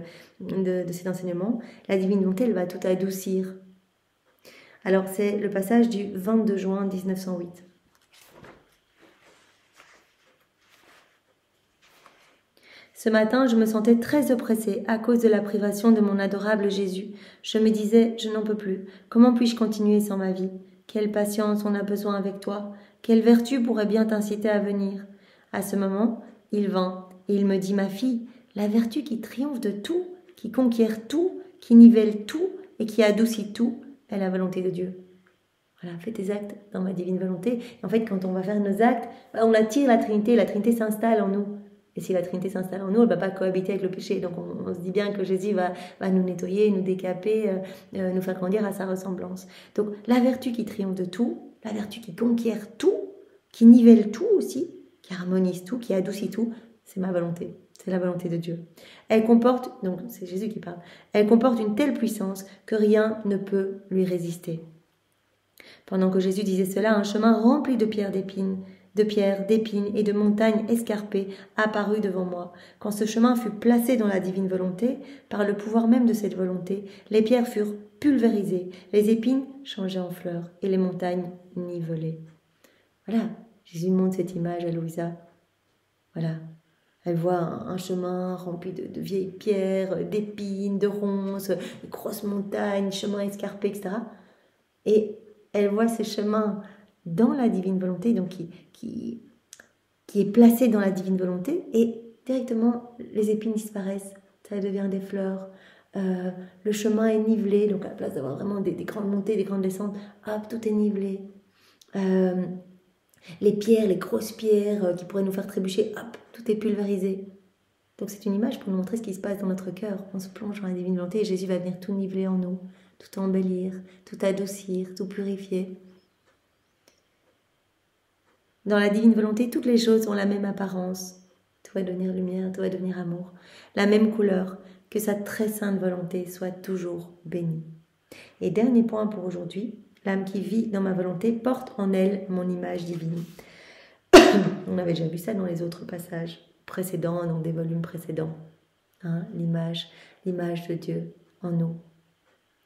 cet enseignement. La divine volonté, elle va tout adoucir. Alors, c'est le passage du 22 juin 1908. Ce matin, je me sentais très oppressée à cause de la privation de mon adorable Jésus. Je me disais, je n'en peux plus. Comment puis-je continuer sans ma vie ? Quelle patience on a besoin avec toi. Quelle vertu pourrait bien t'inciter à venir. À ce moment, il vint et il me dit, ma fille, la vertu qui triomphe de tout, qui conquiert tout, qui nivelle tout et qui adoucit tout, est la volonté de Dieu. Voilà, fais tes actes dans ma divine volonté. Et en fait, quand on va faire nos actes, on attire la Trinité s'installe en nous. Et si la Trinité s'installe en nous, elle ne va pas cohabiter avec le péché. Donc on se dit bien que Jésus va nous nettoyer, nous décaper, nous faire grandir à sa ressemblance. Donc la vertu qui triomphe de tout, la vertu qui conquiert tout, qui nivelle tout aussi, qui harmonise tout, qui adoucit tout, c'est ma volonté. C'est la volonté de Dieu. Elle comporte, donc c'est Jésus qui parle, elle comporte une telle puissance que rien ne peut lui résister. Pendant que Jésus disait cela, un chemin rempli de pierres d'épines et de montagnes escarpées apparut devant moi. Quand ce chemin fut placé dans la divine volonté, par le pouvoir même de cette volonté, les pierres furent pulvérisées, les épines changées en fleurs et les montagnes nivelées. Voilà, Jésus montre cette image à Louisa. Voilà, Elle voit un chemin rempli de vieilles pierres, d'épines, de ronces, de grosses montagnes, chemins escarpés, etc. Et elle voit ce chemin dans la divine volonté, donc qui est placé dans la divine volonté, et directement les épines disparaissent, ça devient des fleurs. Le chemin est nivelé, donc à la place d'avoir vraiment des grandes montées, des grandes descentes, hop, tout est nivelé. Les pierres, les grosses pierres qui pourraient nous faire trébucher, hop, tout est pulvérisé. Donc c'est une image pour nous montrer ce qui se passe dans notre cœur. On se plonge dans la divine volonté et Jésus va venir tout niveler en nous, tout embellir, tout adoucir, tout purifier. Dans la divine volonté, toutes les choses ont la même apparence. Tout va devenir lumière, tout va devenir amour. La même couleur, que sa très sainte volonté soit toujours bénie. Et dernier point pour aujourd'hui, l'âme qui vit dans ma volonté porte en elle mon image divine. On avait déjà vu ça dans les autres passages précédents, dans des volumes précédents. Hein, l'image de Dieu en nous.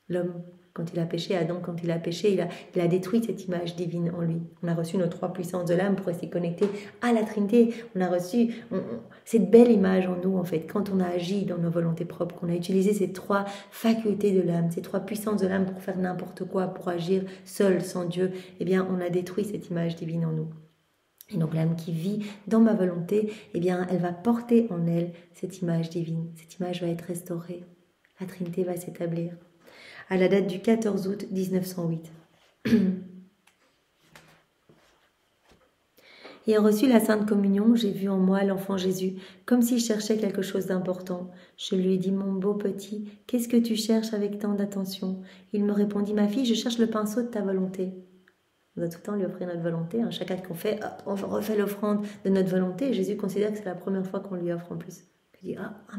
L'homme, quand il a péché, Adam, quand il a péché, il a détruit cette image divine en lui. On a reçu nos 3 puissances de l'âme pour rester connecté à la Trinité. On a reçu cette belle image en nous, en fait, quand on a agi dans nos volontés propres, qu'on a utilisé ces 3 facultés de l'âme, ces 3 puissances de l'âme pour faire n'importe quoi, pour agir seul, sans Dieu, eh bien, on a détruit cette image divine en nous. Et donc l'âme qui vit dans ma volonté, eh bien, elle va porter en elle cette image divine. Cette image va être restaurée. La Trinité va s'établir. À la date du 14 août 1908. Ayant reçu la Sainte Communion, j'ai vu en moi l'enfant Jésus, comme s'il cherchait quelque chose d'important. Je lui ai dit, mon beau petit, qu'est-ce que tu cherches avec tant d'attention? Il me répondit, ma fille, je cherche le pinceau de ta volonté. On doit tout le temps lui offrir notre volonté. Hein. Chaque acte qu'on fait, on refait l'offrande de notre volonté. Et Jésus considère que c'est la première fois qu'on lui offre en plus. Il dit, un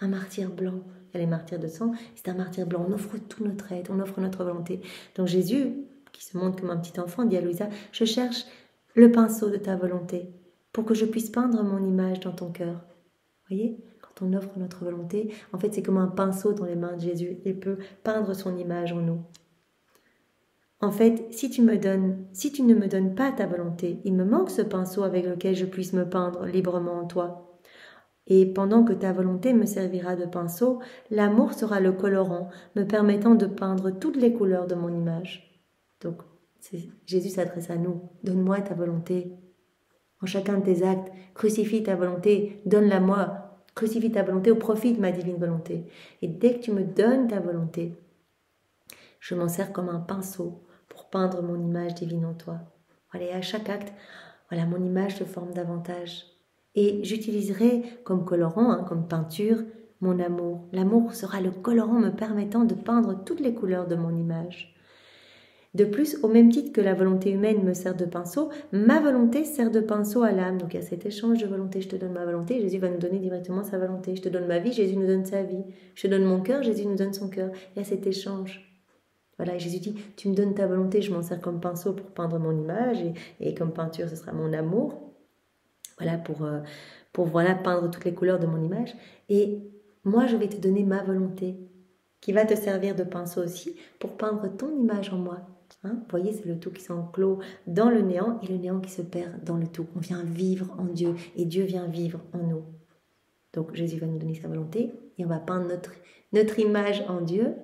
martyr blanc. Il y a les martyrs de sang, c'est un martyr blanc. On offre tout notre aide, on offre notre volonté. Donc Jésus, qui se montre comme un petit enfant, dit à Louisa, je cherche le pinceau de ta volonté pour que je puisse peindre mon image dans ton cœur. Vous voyez ? Quand on offre notre volonté, en fait, c'est comme un pinceau dans les mains de Jésus. Il peut peindre son image en nous. En fait, si tu ne me donnes pas ta volonté, il me manque ce pinceau avec lequel je puisse me peindre librement en toi. Et pendant que ta volonté me servira de pinceau, l'amour sera le colorant, me permettant de peindre toutes les couleurs de mon image. Donc, Jésus s'adresse à nous. Donne-moi ta volonté. En chacun de tes actes, crucifie ta volonté, donne-la moi. Crucifie ta volonté au profit de ma divine volonté. Et dès que tu me donnes ta volonté, je m'en sers comme un pinceau pour peindre mon image divine en toi. Voilà, et à chaque acte, voilà, mon image se forme davantage. Et j'utiliserai comme colorant, comme peinture, mon amour. L'amour sera le colorant me permettant de peindre toutes les couleurs de mon image. De plus, au même titre que la volonté humaine me sert de pinceau, ma volonté sert de pinceau à l'âme. Donc il y a cet échange de volonté, je te donne ma volonté, Jésus va nous donner directement sa volonté. Je te donne ma vie, Jésus nous donne sa vie. Je te donne mon cœur, Jésus nous donne son cœur. Il y a cet échange. Voilà, et Jésus dit, tu me donnes ta volonté, je m'en sers comme pinceau pour peindre mon image, et comme peinture, ce sera mon amour. Voilà, pour voilà, peindre toutes les couleurs de mon image. Et moi, je vais te donner ma volonté, qui va te servir de pinceau aussi, pour peindre ton image en moi. Hein, vous voyez, c'est le tout qui s'enclôt dans le néant, et le néant qui se perd dans le tout. On vient vivre en Dieu, et Dieu vient vivre en nous. Donc Jésus va nous donner sa volonté, et on va peindre notre image en Dieu,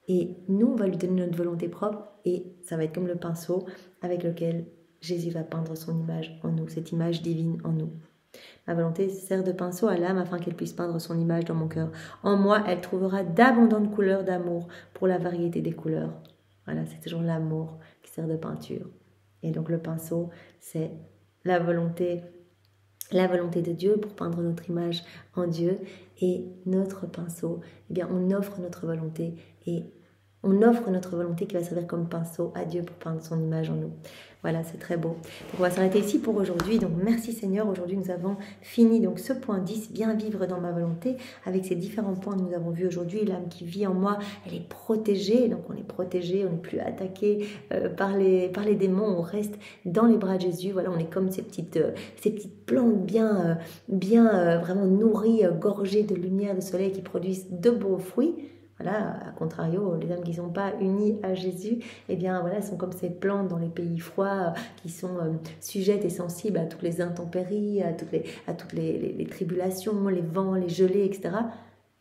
et nous, on va lui donner notre volonté propre, et ça va être comme le pinceau avec lequel Jésus va peindre son image en nous, cette image divine en nous. Ma volonté sert de pinceau à l'âme afin qu'elle puisse peindre son image dans mon cœur. En moi, elle trouvera d'abondantes couleurs d'amour pour la variété des couleurs. Voilà, c'est toujours l'amour qui sert de peinture. Et donc le pinceau, c'est la volonté de Dieu pour peindre notre image en Dieu. Et notre pinceau, eh bien, on offre notre volonté, et on offre notre volonté qui va servir comme pinceau à Dieu pour peindre son image en nous. Voilà, c'est très beau. Donc on va s'arrêter ici pour aujourd'hui. Donc merci Seigneur. Aujourd'hui, nous avons fini donc ce point 10, bien vivre dans ma volonté, avec ces différents points que nous avons vus aujourd'hui. L'âme qui vit en moi, elle est protégée. Donc on est protégé, on n'est plus attaqué par les démons. On reste dans les bras de Jésus. Voilà, on est comme ces petites plantes bien vraiment nourries, gorgées de lumière, de soleil, qui produisent de beaux fruits. Voilà, à contrario, les âmes qui ne sont pas unies à Jésus, eh bien voilà, elles sont comme ces plantes dans les pays froids qui sont sujettes et sensibles à toutes les intempéries, à toutes les tribulations, les vents, les gelées, etc.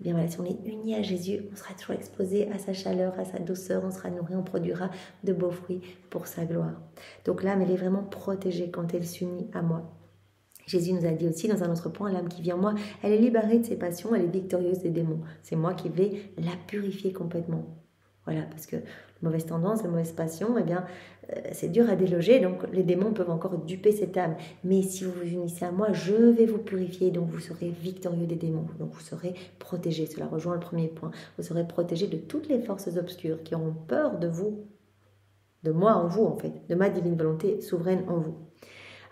Eh bien voilà, si on est unis à Jésus, on sera toujours exposé à sa chaleur, à sa douceur, on sera nourri, on produira de beaux fruits pour sa gloire. Donc l'âme, elle est vraiment protégée quand elle s'unit à moi. Jésus nous a dit aussi dans un autre point, l'âme qui vit en moi, elle est libérée de ses passions, elle est victorieuse des démons. C'est moi qui vais la purifier complètement. Voilà, parce que les mauvaises tendances, les mauvaises passions, eh bien, c'est dur à déloger, donc les démons peuvent encore duper cette âme. Mais si vous vous unissez à moi, je vais vous purifier, donc vous serez victorieux des démons, donc vous serez protégé. Cela rejoint le premier point. Vous serez protégé de toutes les forces obscures qui auront peur de vous, de moi en vous en fait, de ma divine volonté souveraine en vous.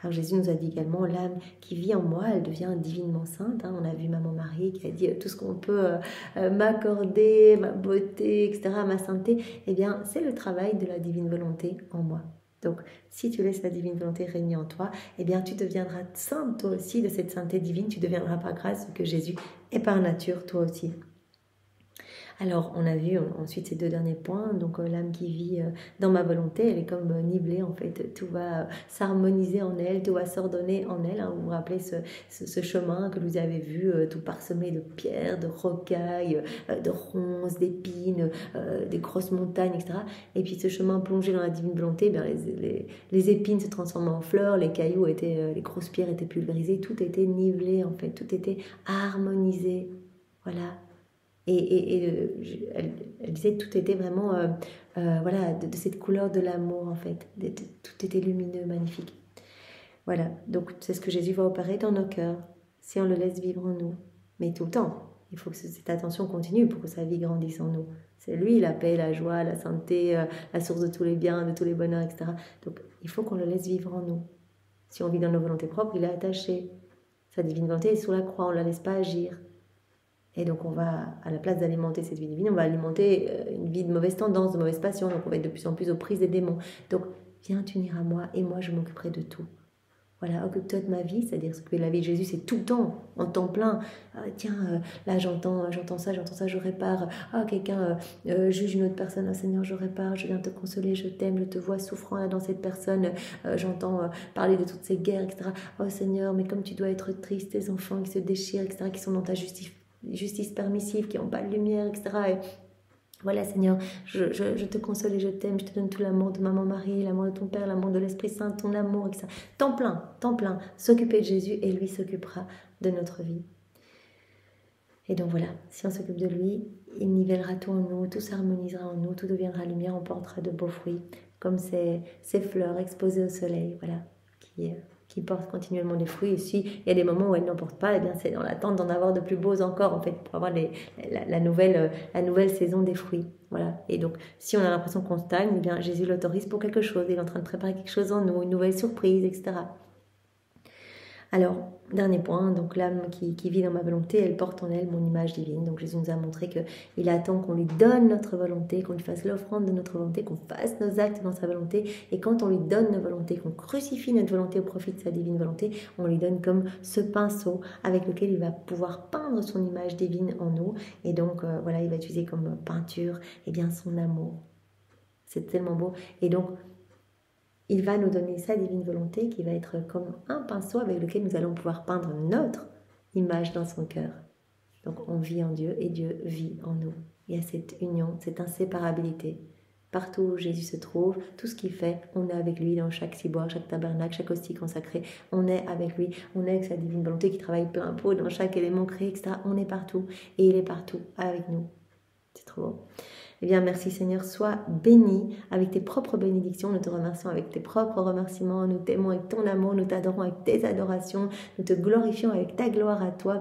Alors Jésus nous a dit également, l'âme qui vit en moi, elle devient divinement sainte. On a vu Maman Marie qui a dit tout ce qu'on peut m'accorder, ma beauté, etc., ma sainteté. Eh bien, c'est le travail de la divine volonté en moi. Donc, si tu laisses la divine volonté régner en toi, eh bien, tu deviendras sainte toi aussi de cette sainteté divine. Tu deviendras par grâce ce que Jésus est par nature toi aussi. Alors, on a vu ensuite ces deux derniers points. Donc, l'âme qui vit dans ma volonté, elle est comme nivelée en fait. Tout va s'harmoniser en elle, tout va s'ordonner en elle. Vous vous rappelez ce chemin que vous avez vu, tout parsemé de pierres, de rocailles, de ronces, d'épines, des grosses montagnes, etc. Et puis, ce chemin plongé dans la divine volonté, bien, les épines se transforment en fleurs, les cailloux les grosses pierres étaient pulvérisées, tout était nivelé en fait, tout était harmonisé. Voilà. Elle disait que tout était vraiment voilà, de cette couleur de l'amour en fait. Tout était lumineux, magnifique. Voilà, donc c'est ce que Jésus va opérer dans nos cœurs, si on le laisse vivre en nous. Mais tout le temps, il faut que cette attention continue pour que sa vie grandisse en nous. C'est lui la paix, la joie, la sainteté, la source de tous les biens, de tous les bonheurs, etc. Donc il faut qu'on le laisse vivre en nous. Si on vit dans nos volontés propres, il est attaché. Sa divine volonté est sur la croix, on ne la laisse pas agir. Et donc on va, à la place d'alimenter cette vie divine, on va alimenter une vie de mauvaise tendance, de mauvaise passion, donc on va être de plus en plus aux prises des démons. Donc viens t'unir à moi et moi je m'occuperai de tout. Voilà, occupe-toi de ma vie, c'est-à-dire s'occuper de la vie de Jésus, c'est tout le temps, en temps plein. Là j'entends ça, je répare. Quelqu'un juge une autre personne, Seigneur, je répare, je viens te consoler, je t'aime, je te vois souffrant là dans cette personne. J'entends parler de toutes ces guerres, etc. Oh Seigneur, mais comme tu dois être triste, tes enfants qui se déchirent, etc., qui sont dans ta justice permissive, qui n'ont pas de lumière, etc. Et voilà Seigneur, je te console et je t'aime, je te donne tout l'amour de Maman Marie, l'amour de ton Père, l'amour de l'Esprit Saint, ton amour, etc. Temps plein, s'occuper de Jésus et lui s'occupera de notre vie. Et donc voilà, si on s'occupe de lui, il nivellera tout en nous, tout s'harmonisera en nous, tout deviendra lumière, on portera de beaux fruits, comme ces fleurs exposées au soleil, voilà, qui portent continuellement des fruits. Et si il y a des moments où elles n'en portent pas, eh bien c'est dans l'attente d'en avoir de plus beaux encore, en fait, pour avoir la nouvelle saison des fruits. Voilà. Et donc, si on a l'impression qu'on stagne, eh bien Jésus l'autorise pour quelque chose. Il est en train de préparer quelque chose en nous, une nouvelle surprise, etc. Alors, dernier point, donc l'âme qui vit dans ma volonté, elle porte en elle mon image divine. Donc Jésus nous a montré qu'il attend qu'on lui donne notre volonté, qu'on lui fasse l'offrande de notre volonté, qu'on fasse nos actes dans sa volonté. Et quand on lui donne notre volonté, qu'on crucifie notre volonté au profit de sa divine volonté, on lui donne comme ce pinceau avec lequel il va pouvoir peindre son image divine en nous. Et donc, voilà, il va utiliser comme peinture son amour. C'est tellement beau. Et donc, il va nous donner sa divine volonté qui va être comme un pinceau avec lequel nous allons pouvoir peindre notre image dans son cœur. Donc on vit en Dieu et Dieu vit en nous. Il y a cette union, cette inséparabilité. Partout où Jésus se trouve, tout ce qu'il fait, on est avec lui dans chaque ciboire, chaque tabernacle, chaque hostie consacrée. On est avec lui, on est avec sa divine volonté qui travaille plein pot dans chaque élément créé, etc. On est partout et il est partout avec nous. C'est trop beau. Eh bien, merci Seigneur, sois béni avec tes propres bénédictions. Nous te remercions avec tes propres remerciements. Nous t'aimons avec ton amour. Nous t'adorons avec tes adorations. Nous te glorifions avec ta gloire à toi.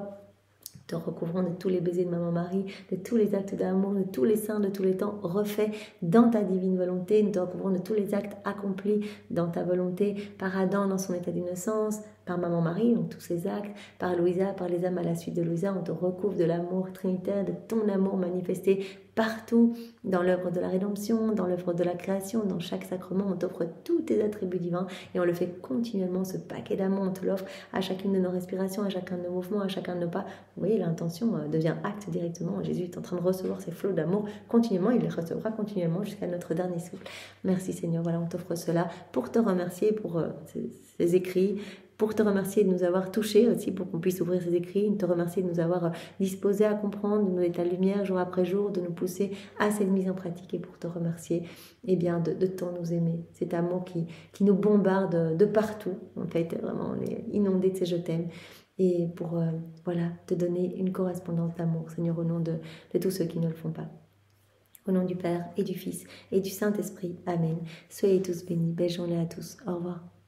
Nous te recouvrons de tous les baisers de Maman Marie, de tous les actes d'amour, de tous les saints de tous les temps refaits dans ta divine volonté. Nous te recouvrons de tous les actes accomplis dans ta volonté par Adam dans son état d'innocence, par Maman Marie, donc tous ces actes, par Louisa, par les âmes à la suite de Louisa, on te recouvre de l'amour trinitaire, de ton amour manifesté partout dans l'œuvre de la rédemption, dans l'œuvre de la création, dans chaque sacrement, on t'offre tous tes attributs divins et on le fait continuellement, ce paquet d'amour, on te l'offre à chacune de nos respirations, à chacun de nos mouvements, à chacun de nos pas. Vous voyez, l'intention devient acte directement. Jésus est en train de recevoir ces flots d'amour continuellement, il les recevra continuellement jusqu'à notre dernier souffle. Merci Seigneur, voilà, on t'offre cela pour te remercier pour ces écrits, pour te remercier de nous avoir touchés aussi, pour qu'on puisse ouvrir ces écrits, de te remercier de nous avoir disposés à comprendre, de nous donner ta lumière jour après jour, de nous pousser à cette mise en pratique et pour te remercier de tant nous aimer. Cet amour qui nous bombarde de partout, en fait, vraiment, on est inondé de ces je t'aime. Et pour te donner une correspondance d'amour, Seigneur, au nom de tous ceux qui ne le font pas. Au nom du Père et du Fils et du Saint-Esprit. Amen. Soyez tous bénis. Belle journée à tous. Au revoir.